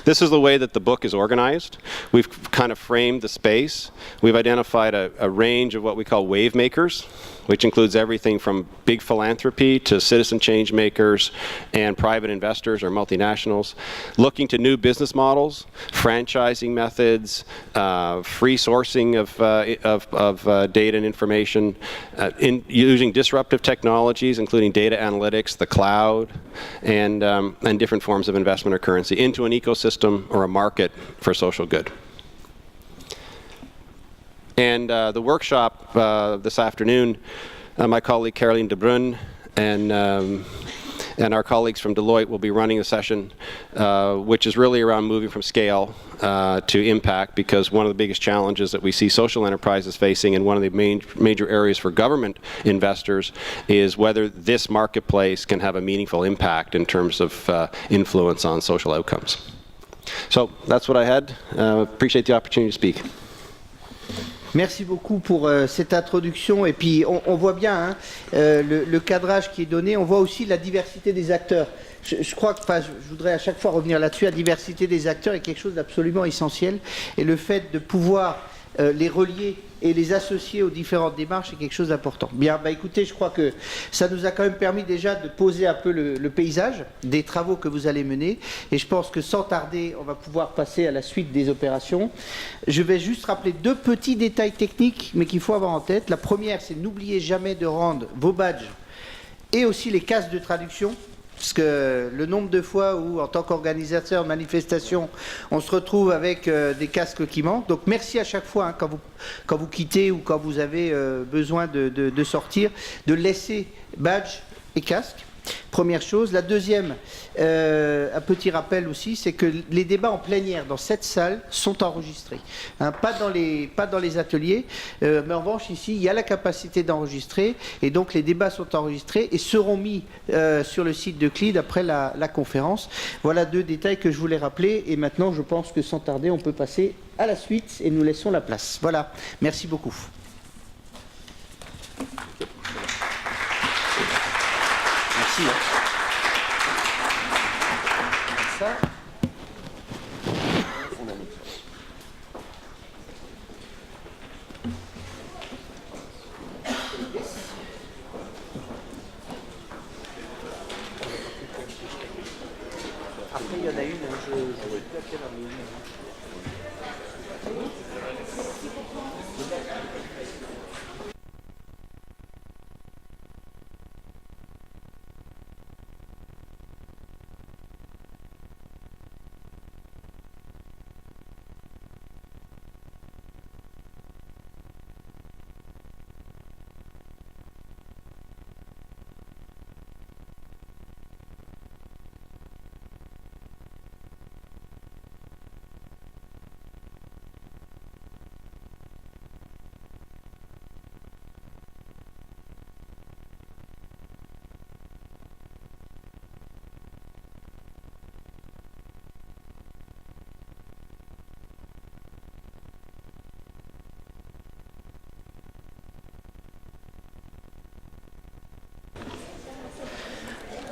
This is the way that the book is organized. We've kind of framed the space. We've identified a range of what we call wave makers, which includes everything from big philanthropy to citizen change makers and private investors or multinationals, looking to new business models, franchising methods, free sourcing of data and information, using disruptive technologies, including data analytics, the cloud, and different forms of investment or currency into an ecosystem system or a market for social good. And the workshop this afternoon, my colleague Caroline de Bruyne and our colleagues from Deloitte will be running a session which is really around moving from scale to impact, because one of the biggest challenges that we see social enterprises facing, and one of the major areas for government investors, is whether this marketplace can have a meaningful impact in terms of influence on social outcomes. So that's what I had. Appreciate the opportunity to speak. Merci beaucoup pour cette introduction. Et puis on voit bien le cadrage qui est donné. On voit aussi la diversité des acteurs. Je crois que, je voudrais à chaque fois revenir là-dessus. La diversité des acteurs est quelque chose d'absolument essentiel. Et le fait de pouvoir les relier et les associer aux différentes démarches est quelque chose d'important. Bien, écoutez, je crois que ça nous a quand même permis déjà de poser un peu le paysage des travaux que vous allez mener. Et je pense que sans tarder, on va pouvoir passer à la suite des opérations. Je vais juste rappeler deux petits détails techniques, mais qu'il faut avoir en tête. La première, c'est n'oubliez jamais de rendre vos badges et aussi les casques de traduction. Parce que le nombre de fois où, en tant qu'organisateur de manifestation, on se retrouve avec des casques qui manquent. Donc merci à chaque fois, quand vous quittez ou quand vous avez besoin de sortir, de laisser badge et casque. Première chose. La deuxième, un petit rappel aussi, c'est que les débats en plénière dans cette salle sont enregistrés. Hein, pas dans les ateliers, mais en revanche ici, il y a la capacité d'enregistrer, et donc les débats sont enregistrés et seront mis sur le site d'Euclid après la conférence. Voilà deux détails que je voulais rappeler, et maintenant je pense que sans tarder, on peut passer à la suite et nous laissons la place. Voilà, merci beaucoup. Merci. Ça. Après, il y en a une, je ne sais plus laquelle en est une.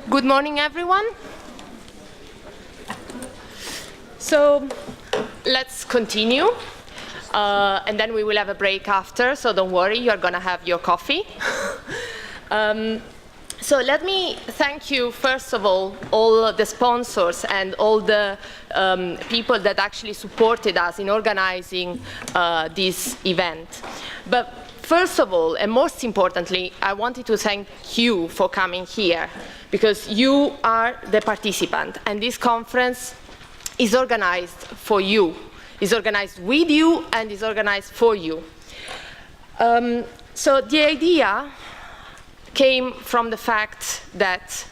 Good morning, everyone. So let's continue, and then we will have a break after, so don't worry, you're going to have your coffee. So let me thank you, first of all the sponsors and all the people that actually supported us in organizing this event. But first of all, and most importantly, I wanted to thank you for coming here, because you are the participant, and this conference is organized for you, is organized with you, and is organized for you. So the idea came from the fact that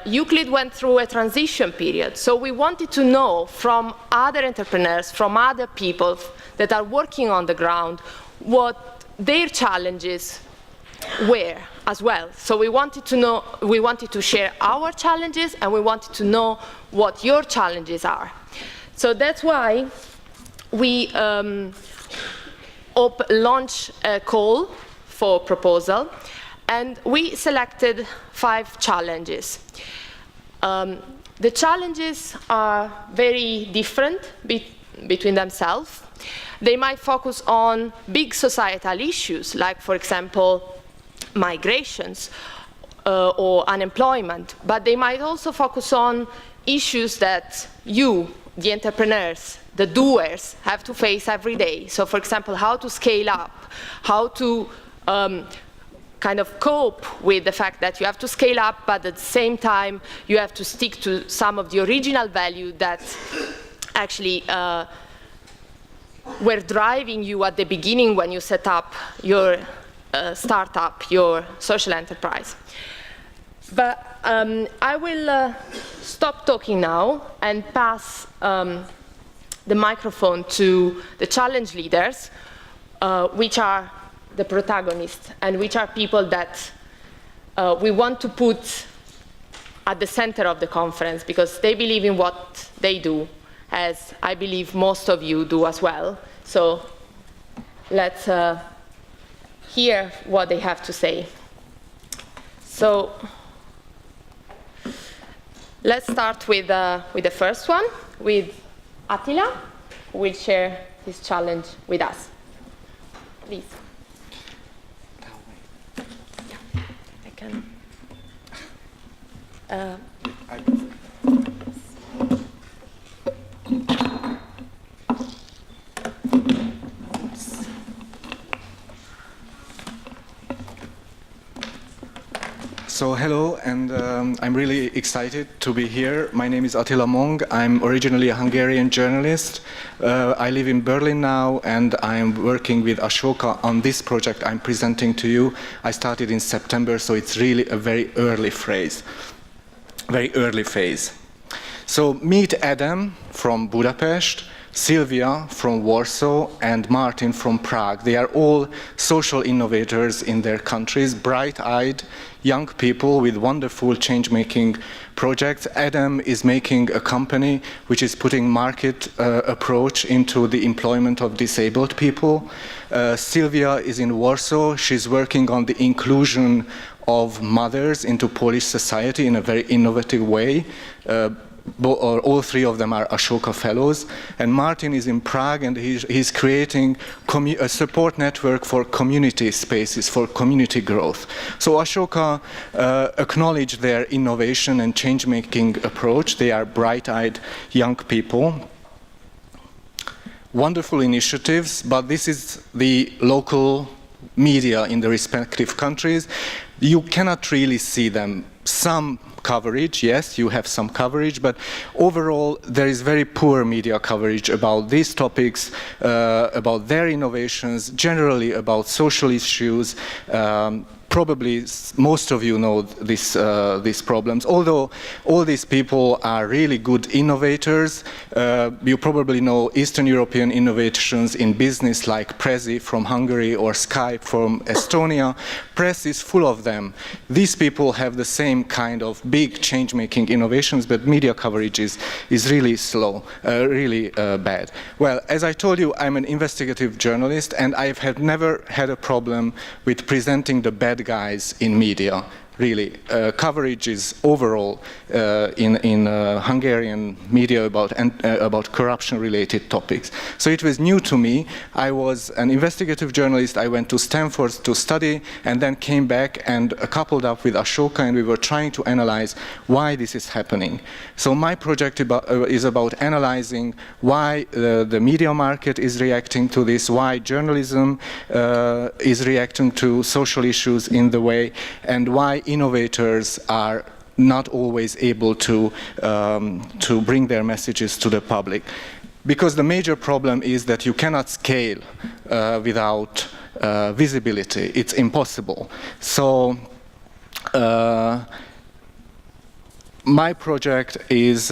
Euclid went through a transition period, so we wanted to know from other entrepreneurs, from other people that are working on the ground, what their challenges were as well. So we wanted to know, we wanted to share our challenges, and we wanted to know what your challenges are. So that's why we launched a call for proposal, and we selected 5 challenges. The challenges are very different between themselves. They might focus on big societal issues, like, for example, migrations or unemployment, but they might also focus on issues that you, the entrepreneurs, the doers, have to face every day. So, for example, how to scale up, how to kind of cope with the fact that you have to scale up, but at the same time you have to stick to some of the original value that actually were driving you at the beginning when you set up your startup, your social enterprise. But I will stop talking now and pass the microphone to the challenge leaders, which are the protagonists and which are people that we want to put at the center of the conference because they believe in what they do, as I believe most of you do as well. So let's hear what they have to say. So let's start with the first one, with Attila, who will share his challenge with us. Please. I can. So hello, and I'm really excited to be here. My name is Attila Mong. I'm originally a Hungarian journalist. I live in Berlin now, and I'm working with Ashoka on this project I'm presenting to you. I started in September, so it's really a very early phase. So meet Adam from Budapest, Sylvia from Warsaw, and Martin from Prague. They are all social innovators in their countries, bright-eyed young people with wonderful change-making projects. Adam is making a company which is putting market approach into the employment of disabled people. Sylvia is in Warsaw. She's working on the inclusion of mothers into Polish society in a very innovative way. All three of them are Ashoka fellows. And Martin is in Prague, and he's creating a support network for community spaces, for community growth. So Ashoka acknowledged their innovation and change-making approach. They are bright-eyed young people. Wonderful initiatives, but this is the local media in the respective countries. You cannot really see them. Some coverage, yes, you have some coverage, but overall there is very poor media coverage about these topics, about their innovations, generally about social issues. Probably most of you know these problems. Although all these people are really good innovators, you probably know Eastern European innovations in business like Prezi from Hungary or Skype from Estonia. Press is full of them. These people have the same kind of big change-making innovations, but media coverage is really slow, really bad. Well, as I told you, I'm an investigative journalist, and I've never had a problem with presenting the bad guys in media. Really, coverage is overall in Hungarian media about corruption-related topics. So it was new to me. I was an investigative journalist. I went to Stanford to study, and then came back and coupled up with Ashoka, and we were trying to analyze why this is happening. So my project is about analyzing why the media market is reacting to this, why journalism is reacting to social issues in the way, and why innovators are not always able to bring their messages to the public. Because the major problem is that you cannot scale without visibility. It's impossible. So my project is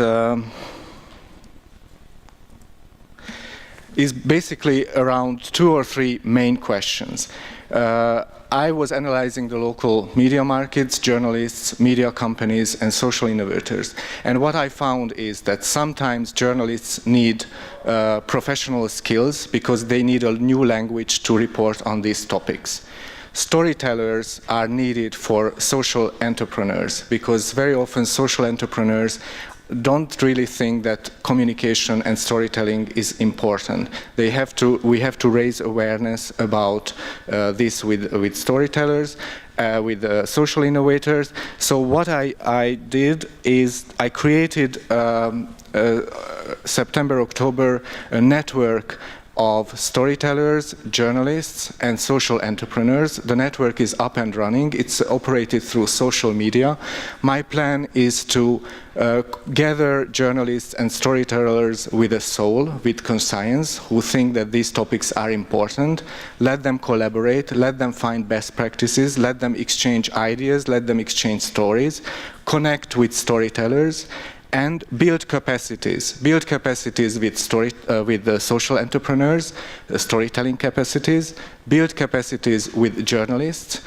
basically around 2 or 3 main questions. I was analyzing the local media markets, journalists, media companies, and social innovators. And what I found is that sometimes journalists need professional skills because they need a new language to report on these topics. Storytellers are needed for social entrepreneurs because very often social entrepreneurs don't really think that communication and storytelling is important. We have to raise awareness about this with storytellers, with social innovators. So what I did is I created September, October a network of storytellers, journalists, and social entrepreneurs. The network is up and running. It's operated through social media. My plan is to gather journalists and storytellers with a soul, with conscience, who think that these topics are important. Let them collaborate, let them find best practices, let them exchange ideas, let them exchange stories, connect with storytellers, and build capacities with the social entrepreneurs, storytelling capacities, build capacities with journalists,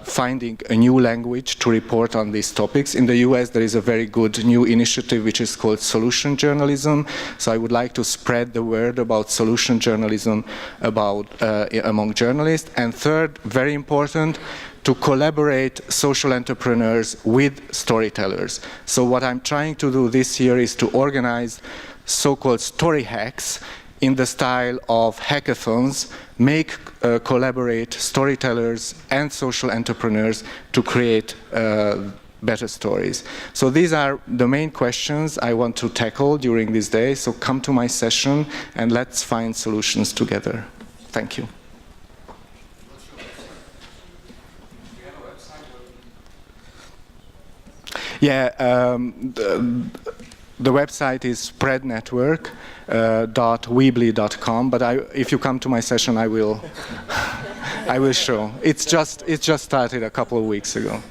finding a new language to report on these topics. In the US, there is a very good new initiative which is called solution journalism. So I would like to spread the word about solution journalism among journalists. And third, very important, to collaborate social entrepreneurs with storytellers. So what I'm trying to do this year is to organize so-called story hacks in the style of hackathons, collaborate storytellers and social entrepreneurs to create better stories. So these are the main questions I want to tackle during this day. So come to my session and let's find solutions together. Thank you. Yeah, the website is spreadnetwork.weebly.com, but if you come to my session, I will show. It's just started a couple of weeks ago.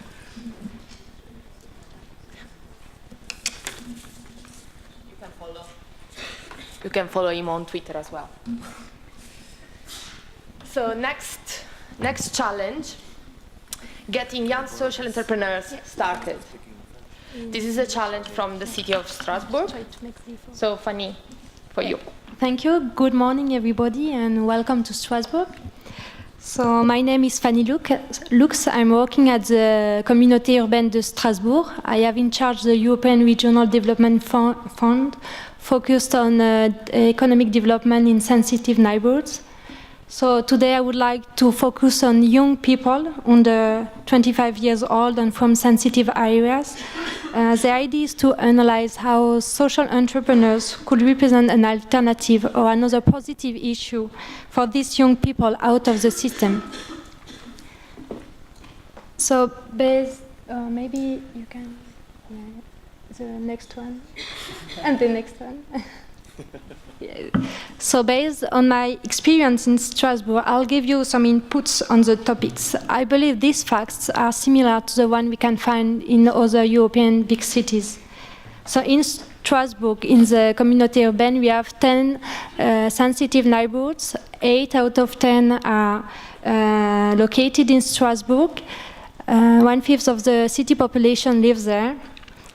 You can follow him on Twitter as well. So next challenge, getting young social entrepreneurs started. This is a challenge from the city of Strasbourg. So Fanny, for you. Thank you. Good morning, everybody, and welcome to Strasbourg. So my name is Fanny Loux. I'm working at the Communauté Urbaine de Strasbourg. I have in charge the European Regional Development Fund, focused on economic development in sensitive neighborhoods. So today I would like to focus on young people under 25 years old and from sensitive areas. The idea is to analyze how social entrepreneurs could represent an alternative or another positive issue for these young people out of the system. So maybe you can, the next one, and the next one. So based on my experience in Strasbourg, I'll give you some inputs on the topics. I believe these facts are similar to the one we can find in other European big cities. So in Strasbourg, in the Communauté Urbaine, we have 10 sensitive neighborhoods. 8 out of 10 are located in Strasbourg. 1/5 of the city population lives there.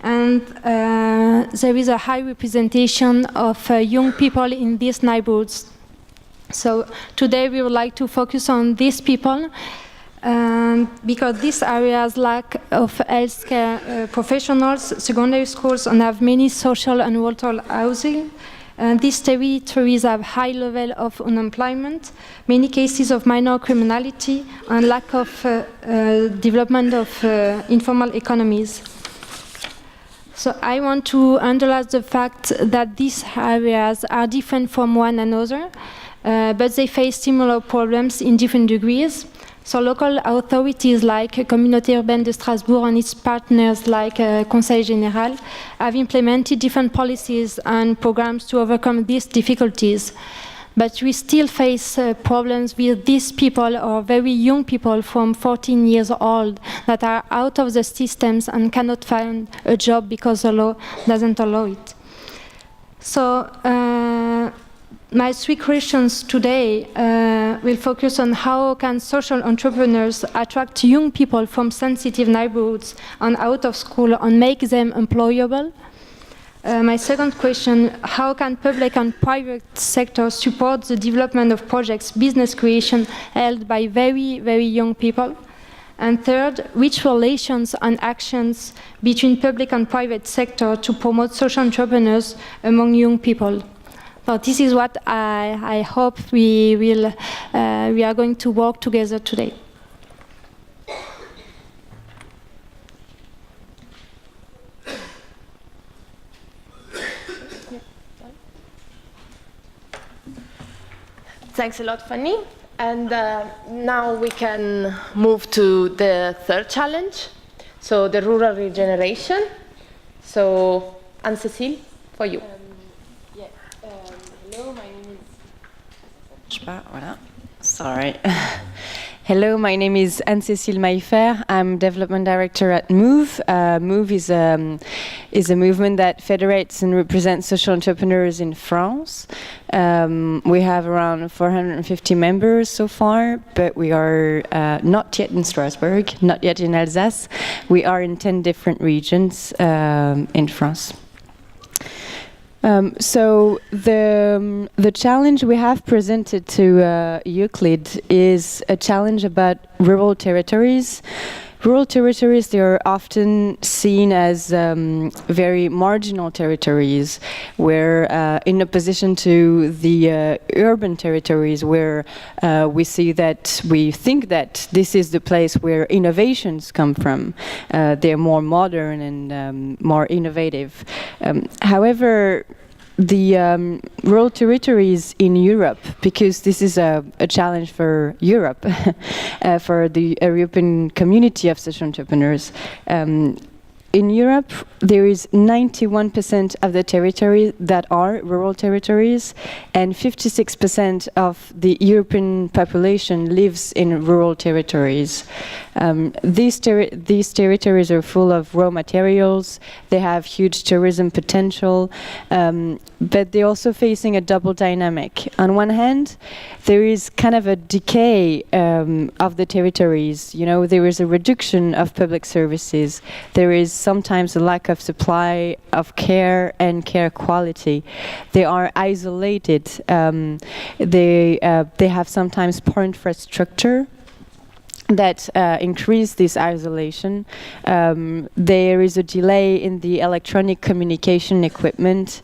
And there is a high representation of young people in these neighborhoods. So today we would like to focus on these people because these areas lack of healthcare professionals, secondary schools, and have many social and rural housing. These territories have high level of unemployment, many cases of minor criminality, and lack of development of informal economies. So I want to underline the fact that these areas are different from one another, but they face similar problems in different degrees. So local authorities like Communauté Urbaine de Strasbourg and its partners like Conseiller Général have implemented different policies and programs to overcome these difficulties. But we still face problems with these people, or very young people from 14 years old, that are out of the systems and cannot find a job because the law doesn't allow it. So my 3 questions today will focus on how can social entrepreneurs attract young people from sensitive neighborhoods and out of school and make them employable. My second question, how can public and private sectors support the development of projects, business creation held by very, very young people? And third, which relations and actions between public and private sector to promote social entrepreneurs among young people? So this is what I hope we are going to work together today. Thanks a lot, Fanny. And now we can move to the third challenge, so the rural regeneration. So, Anne-Cécile, for you. Hello, my name is... Voilà. Sorry. Hello, my name is Anne-Cécile Mailfert. I'm Development Director at MOUVES. MOUVES is a movement that federates and represents social entrepreneurs in France. We have around 450 members so far, but we are not yet in Strasbourg, not yet in Alsace. We are in 10 different regions in France. So the challenge we have presented to Euclid is a challenge about rural territories. Rural territories, they are often seen as very marginal territories, where in opposition to the urban territories, where we think that this is the place where innovations come from. They're more modern and more innovative. However, the rural territories in Europe, because this is a challenge for Europe, for the European community of social entrepreneurs. In Europe, there is 91% of the territory that are rural territories, and 56% of the European population lives in rural territories. These territories are full of raw materials, they have huge tourism potential, but they're also facing a double dynamic. On one hand, there is kind of a decay of the territories. You know, there is a reduction of public services. There is sometimes a lack of supply of care and care quality. They are isolated. They have sometimes poor infrastructure that increase this isolation. There is a delay in the electronic communication equipment.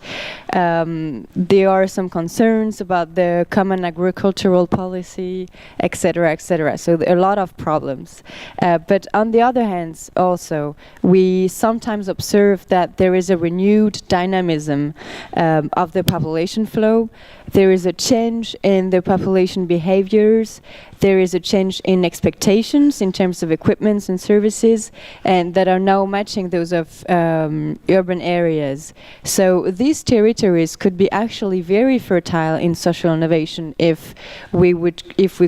There are some concerns about the common agricultural policy, etc., etc. So there are a lot of problems. But on the other hand, also, we sometimes observe that there is a renewed dynamism of the population flow. There is a change in the population behaviors. There is a change in expectations in terms of equipments and services, and that are now matching those of urban areas. So these territories could be actually very fertile in social innovation if we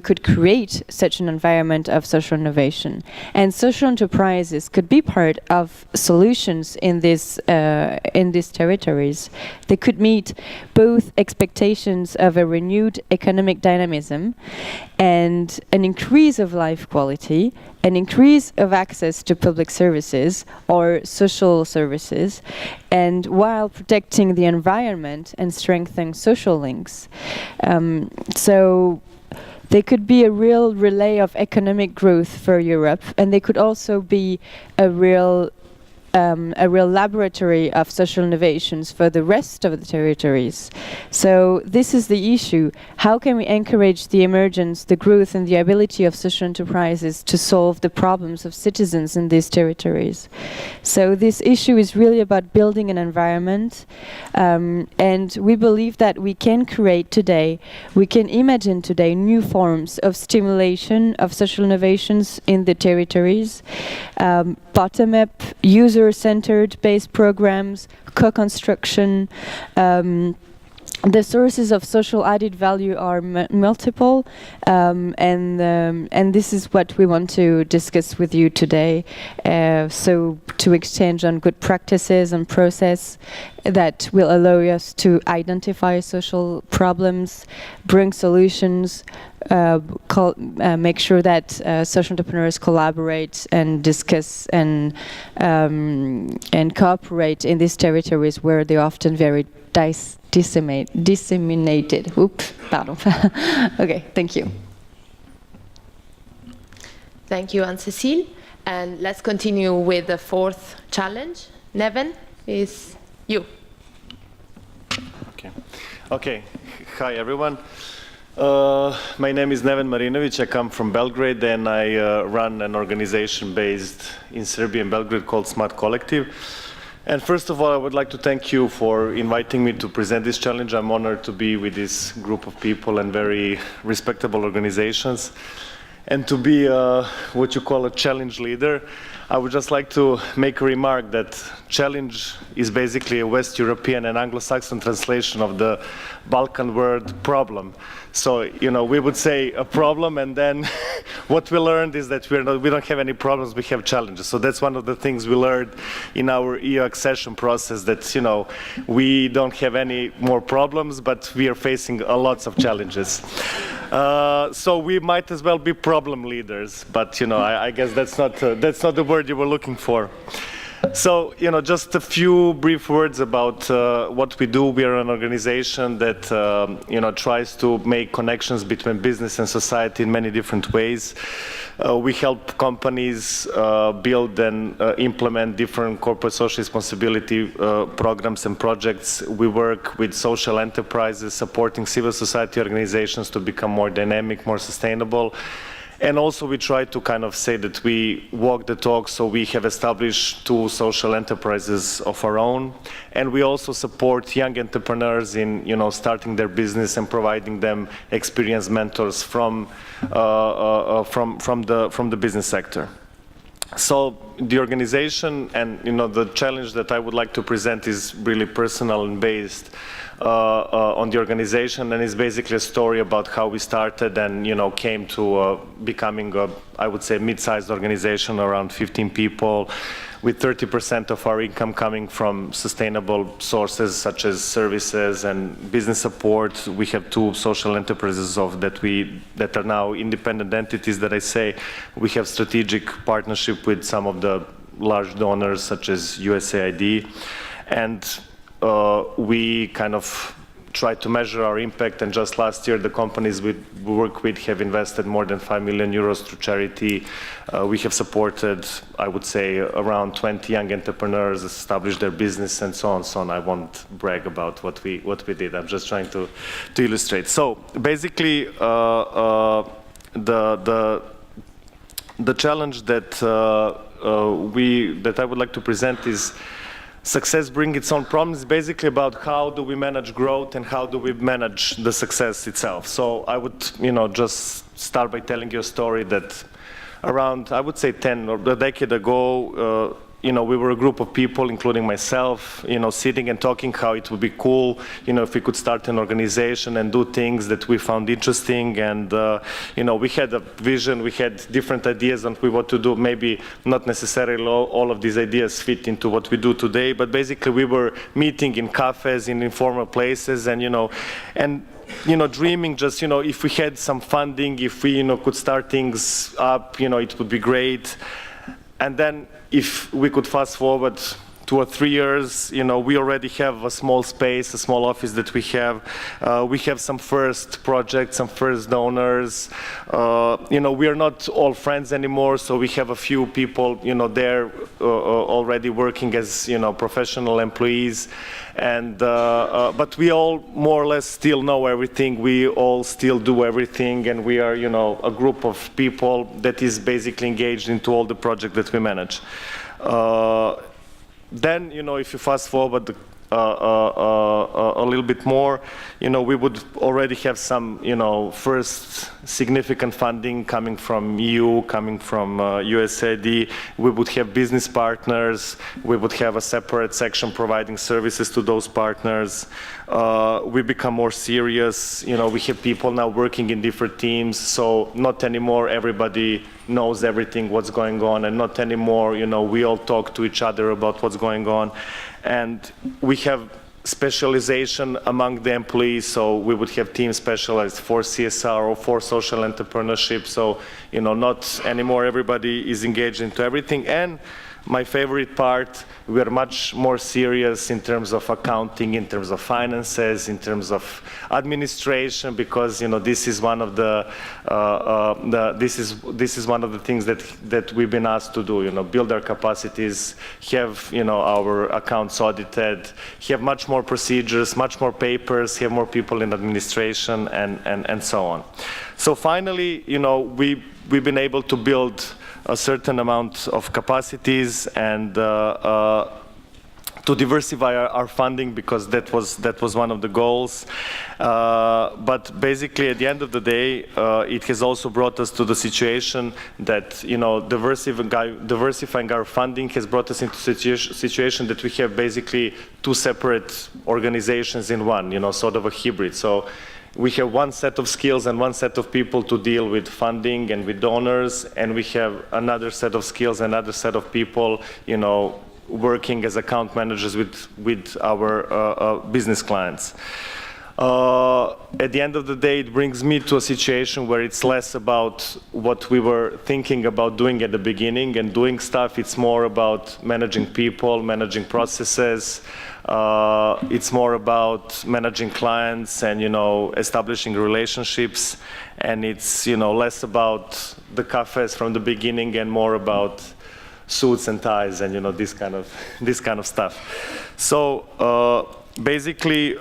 could create such an environment of social innovation. And social enterprises could be part of solutions in these territories. They could meet both expectations of a renewed economic dynamism and an increase of life quality, an increase of access to public services or social services, and while protecting the environment and strengthening social links. So they could be a real relay of economic growth for Europe, and they could also be a real laboratory of social innovations for the rest of the territories. So this is the issue. How can we encourage the emergence, the growth, and the ability of social enterprises to solve the problems of citizens in these territories? So this issue is really about building an environment, and we believe that we can create today, we can imagine today new forms of stimulation of social innovations in the territories, bottom-up, user-centered based programs, co-construction. The sources of social added value are multiple, and this is what we want to discuss with you today. So to exchange on good practices and process that will allow us to identify social problems, bring solutions, make sure that social entrepreneurs collaborate and discuss and cooperate in these territories where they're often very disseminated. Oops, pardon. Okay, thank you. Thank you, Anne-Cécile. And let's continue with the fourth challenge. Neven, is you. Okay. Hi, everyone. My name is Neven Marinovic. I come from Belgrade, and I run an organization based in Serbia and Belgrade called Smart Kolektiv. And first of all, I would like to thank you for inviting me to present this challenge. I'm honored to be with this group of people and very respectable organizations. And to be what you call a challenge leader, I would just like to make a remark that challenge is basically a West European and Anglo-Saxon translation of the Balkan word problem. So, you know, we would say a problem, and then what we learned is that we don't have any problems, we have challenges. So that's one of the things we learned in our EU accession process, that, you know, we don't have any more problems, but we are facing lots of challenges. So we might as well be problem leaders, but, you know, I guess that's not the word you were looking for. So, you know, just a few brief words about what we do. We are an organization that, you know, tries to make connections between business and society in many different ways. We help companies build and implement different corporate social responsibility programs and projects. We work with social enterprises, supporting civil society organizations to become more dynamic, more sustainable. And also we try to kind of say that we walk the talk, so we have established 2 social enterprises of our own. And we also support young entrepreneurs in, you know, starting their business and providing them experienced mentors from the business sector. So the organization and, you know, the challenge that I would like to present is really personal and based on the organization, and is basically a story about how we started and, you know, came to becoming a, I would say, mid-sized organization, around 15 people, with 30% of our income coming from sustainable sources such as services and business support. We have 2 social enterprises that are now independent entities that I say. We have strategic partnership with some of the large donors such as USAID, and we kind of try to measure our impact, and just last year the companies we work with have invested more than 5 million euros through charity. We have supported, I would say, around 20 young entrepreneurs establish their business, and so on, so on. I won't brag about what we did. I'm just trying to illustrate. So basically, the challenge that I would like to present is success brings its own problems. It's basically about how do we manage growth and how do we manage the success itself. So I would, you know, just start by telling you a story that around, I would say 10 or a decade ago, you know, we were a group of people, including myself, you know, sitting and talking how it would be cool, you know, if we could start an organization and do things that we found interesting. And, you know, we had a vision, we had different ideas on what to do. Maybe not necessarily all of these ideas fit into what we do today, but basically we were meeting in cafes, in informal places, and, you know, dreaming just, you know, if we had some funding, if we, you know, could start things up, you know, it would be great. And then if we could fast forward 2 or 3 years, you know, we already have a small space, a small office that we have. We have some first projects, some first donors. You know, we are not all friends anymore, so we have a few people, you know, there already working as, you know, professional employees. And but we all more or less still know everything. We all still do everything, and we are, you know, a group of people that is basically engaged into all the projects that we manage. Then, you know, if you fast forward a little bit more, you know, we would already have some, you know, first significant funding coming from EU, coming from USAID. We would have business partners. We would have a separate section providing services to those partners. We become more serious. You know, we have people now working in different teams, so not anymore everybody knows everything what's going on, and not anymore, you know, we all talk to each other about what's going on. And we have specialization among the employees, so we would have teams specialized for CSR or for social entrepreneurship. So, you know, not anymore everybody is engaged into everything. And my favorite part, we are much more serious in terms of accounting, in terms of finances, in terms of administration, because, you know, this is one of the this is one of the things that we've been asked to do. You know, build our capacities, have, you know, our accounts audited, have much more procedures, much more papers, have more people in administration, and so on. So finally, you know, we've been able to build a certain amount of capacities, and to diversify our funding, because that was one of the goals. But basically, at the end of the day, it has also brought us to the situation that, you know, diversifying our funding has brought us into situation that we have basically two separate organizations in one, you know, sort of a hybrid. So we have one set of skills and one set of people to deal with funding and with donors, and we have another set of skills and another set of people, you know, working as account managers with our business clients. At the end of the day, it brings me to a situation where it's less about what we were thinking about doing at the beginning and doing stuff. It's more about managing people, managing processes. It's more about managing clients and, you know, establishing relationships. And it's, you know, less about the cafes from the beginning and more about suits and ties and, you know, this kind of stuff. So basically,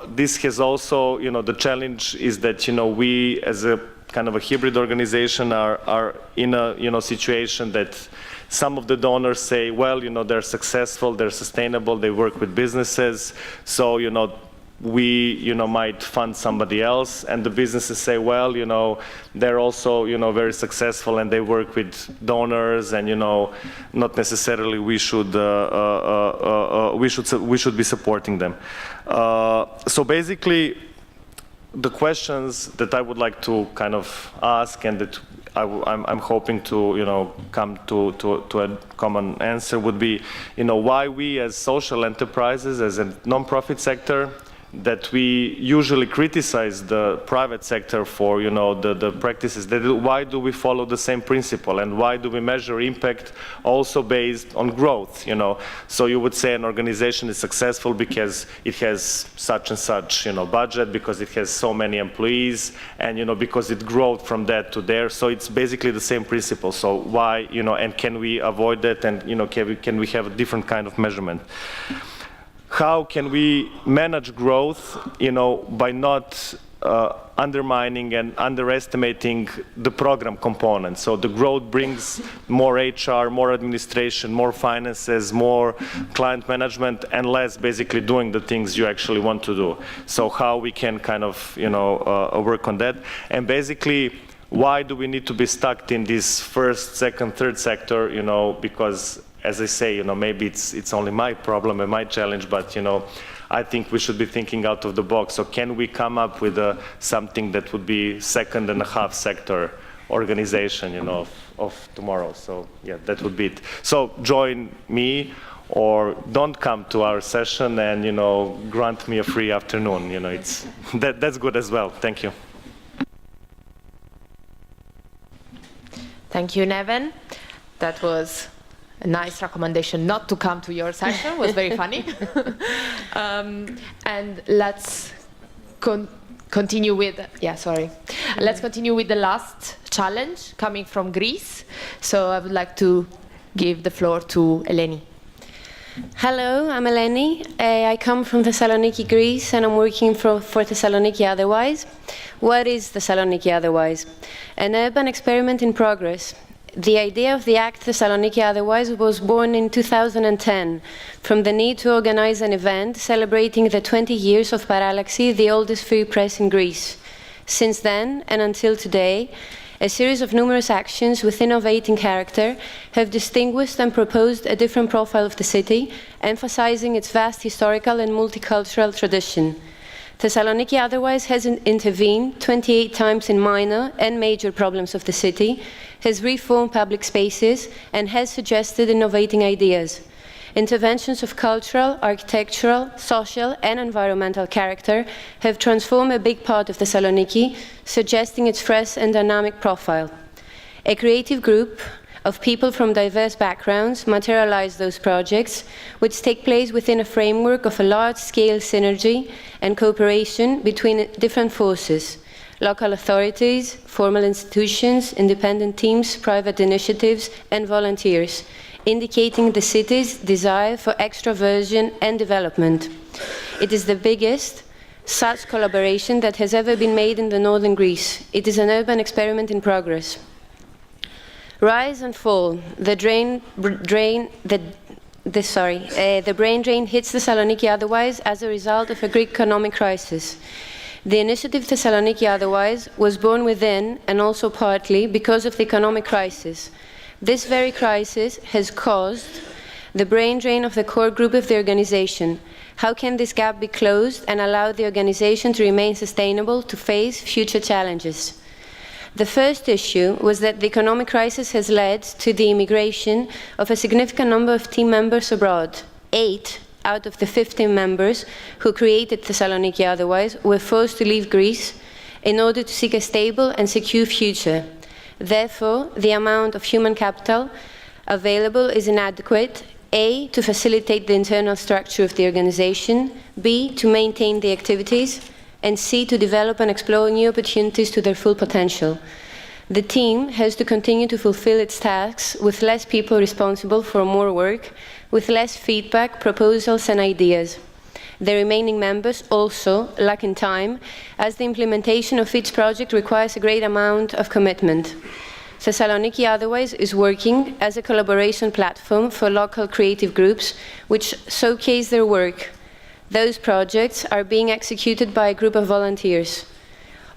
this has also, you know, the challenge is that, you know, we as a kind of a hybrid organization are in a, you know, situation that some of the donors say, well, you know, they're successful, they're sustainable, they work with businesses, so, you know, we, you know, might fund somebody else, and the businesses say, well, you know, they're also, you know, very successful and they work with donors, and, you know, not necessarily we should be supporting them. So basically, the questions that I would like to kind of ask and that I'm hoping to, you know, come to a common answer would be, you know, why we as social enterprises, as a non-profit sector, that we usually criticize the private sector for, you know, the practices. Why do we follow the same principle, and why do we measure impact also based on growth, you know? So you would say an organization is successful because it has such and such, you know, budget, because it has so many employees, and, you know, because it grew from that to there. So it's basically the same principle. So why, you know, and can we avoid that, and, you know, can we have a different kind of measurement? How can we manage growth, you know, by not undermining and underestimating the program component? So the growth brings more HR, more administration, more finances, more client management, and less basically doing the things you actually want to do. So how we can kind of, you know, work on that. And basically, why do we need to be stuck in this first, second, third sector, you know, because, as I say, you know, maybe it's only my problem and my challenge, but, you know, I think we should be thinking out of the box. So can we come up with something that would be second and a half sector organization, you know, of tomorrow? So yeah, that would be it. So join me, or don't come to our session and, you know, grant me a free afternoon. You know, that's good as well. Thank you. Thank you, Neven. That was a nice recommendation not to come to your session. It was very funny. And let's continue with, let's continue with the last challenge coming from Greece. So I would like to give the floor to Eleni. Hello, I'm Eleni. I come from Thessaloniki, Greece, and I'm working for Thessaloniki Otherwise. What is Thessaloniki Otherwise? An urban experiment in progress. The idea of the Act Thessaloniki Otherwise was born in 2010 from the need to organize an event celebrating the 20 years of Paralaxi, the oldest free press in Greece. Since then, and until today, a series of numerous actions with innovating character have distinguished and proposed a different profile of the city, emphasizing its vast historical and multicultural tradition. Thessaloniki Otherwise has intervened 28 times in minor and major problems of the city, has reformed public spaces, and has suggested innovating ideas. Interventions of cultural, architectural, social, and environmental character have transformed a big part of Thessaloniki, suggesting its fresh and dynamic profile. A creative group of people from diverse backgrounds materialize those projects, which take place within a framework of a large-scale synergy and cooperation between different forces: local authorities, formal institutions, independent teams, private initiatives, and volunteers, indicating the city's desire for extraversion and development. It is the biggest such collaboration that has ever been made in the northern Greece. It is an urban experiment in progress. Rise and fall, the the brain drain hits Thessaloniki Otherwise as a result of a Greek economic crisis. The initiative Thessaloniki Otherwise was born within and also partly because of the economic crisis. This very crisis has caused the brain drain of the core group of the organization. How can this gap be closed and allow the organization to remain sustainable to face future challenges? The first issue was that the economic crisis has led to the immigration of a significant number of team members abroad. 8 out of the 15 members who created Thessaloniki Otherwise were forced to leave Greece in order to seek a stable and secure future. Therefore, the amount of human capital available is inadequate, A, to facilitate the internal structure of the organization, B, to maintain the activities, and C, to develop and explore new opportunities to their full potential. The team has to continue to fulfill its tasks with less people responsible for more work, with less feedback, proposals, and ideas. The remaining members also lack in time, as the implementation of each project requires a great amount of commitment. Thessaloniki Otherwise is working as a collaboration platform for local creative groups which showcase their work. Those projects are being executed by a group of volunteers.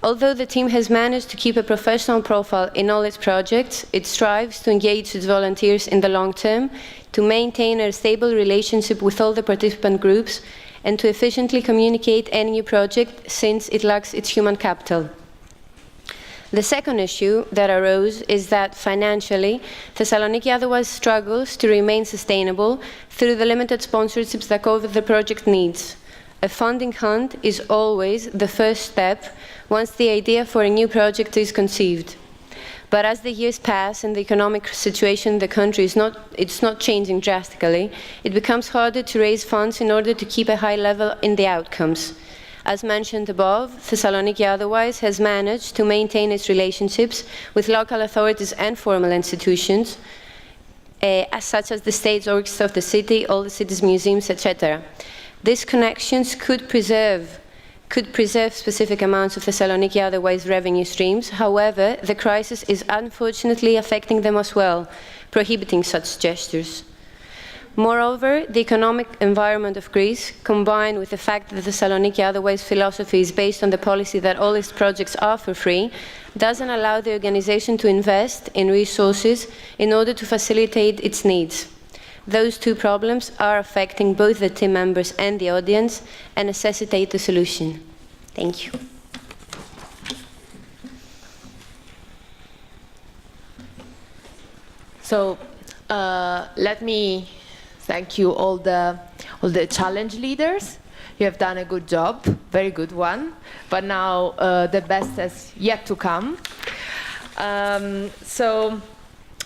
Although the team has managed to keep a professional profile in all its projects, it strives to engage its volunteers in the long term, to maintain a stable relationship with all the participant groups, and to efficiently communicate any new project since it lacks its human capital. The second issue that arose is that financially, Thessaloniki Otherwise struggles to remain sustainable through the limited sponsorships that cover the project needs. A funding hunt is always the first step once the idea for a new project is conceived. But as the years pass and the economic situation in the country is not changing drastically, it becomes harder to raise funds in order to keep a high level in the outcomes. As mentioned above, Thessaloniki Otherwise has managed to maintain its relationships with local authorities and formal institutions, such as the state orchestra of the city, all the city's museums, etc. These connections could preserve specific amounts of Thessaloniki Otherwise revenue streams. However, the crisis is unfortunately affecting them as well, prohibiting such gestures. Moreover, the economic environment of Greece, combined with the fact that the Thessaloniki Otherwise philosophy is based on the policy that all its projects are for free, doesn't allow the organization to invest in resources in order to facilitate its needs. Those two problems are affecting both the team members and the audience and necessitate a solution. Thank you. So let me thank you all the challenge leaders. You have done a good job, very good one. But now the best has yet to come. So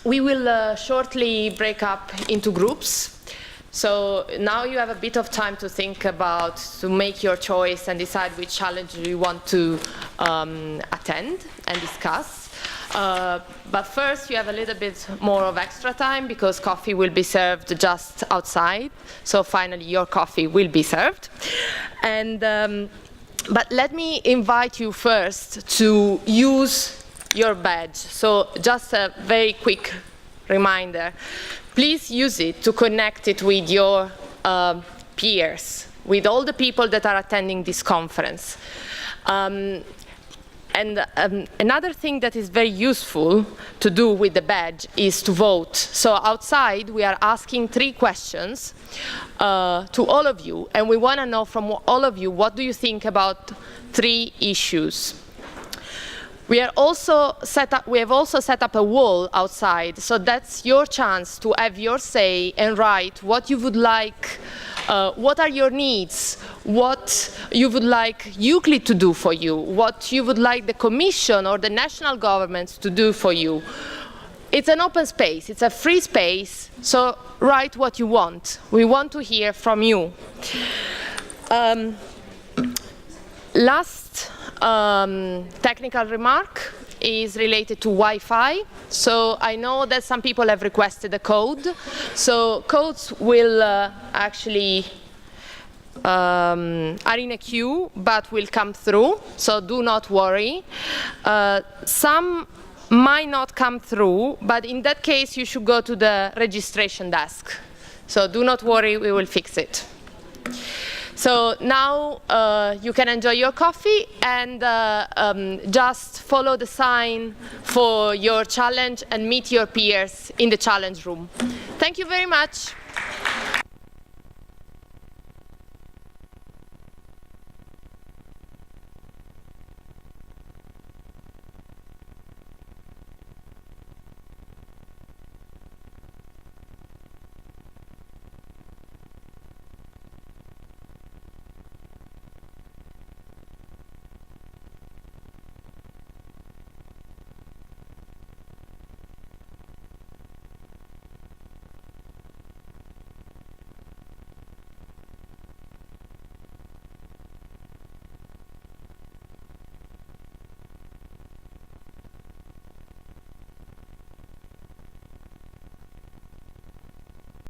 we will shortly break up into groups. So now you have a bit of time to think to make your choice and decide which challenge you want to attend and discuss. But first you have a little bit more of extra time because coffee will be served just outside. So finally your coffee will be served. And, but let me invite you first to use your badge. So just a very quick reminder. Please use it to connect it with your peers, with all the people that are attending this conference. Another thing that is very useful to do with the badge is to vote. So outside we are asking 3 questions to all of you, and we want to know from all of you what do you think about 3 issues. We have also set up a wall outside, so that's your chance to have your say and write what you would like, what are your needs, what you would like Euclid to do for you, what you would like the Commission or the national governments to do for you. It's an open space, it's a free space, so write what you want. We want to hear from you. Last technical remark is related to Wi-Fi. So I know that some people have requested a code. So codes will actually are in a queue, but will come through. So do not worry. Some might not come through, but in that case you should go to the registration desk. So do not worry, we will fix it. So now you can enjoy your coffee and just follow the sign for your challenge and meet your peers in the challenge room. Thank you very much.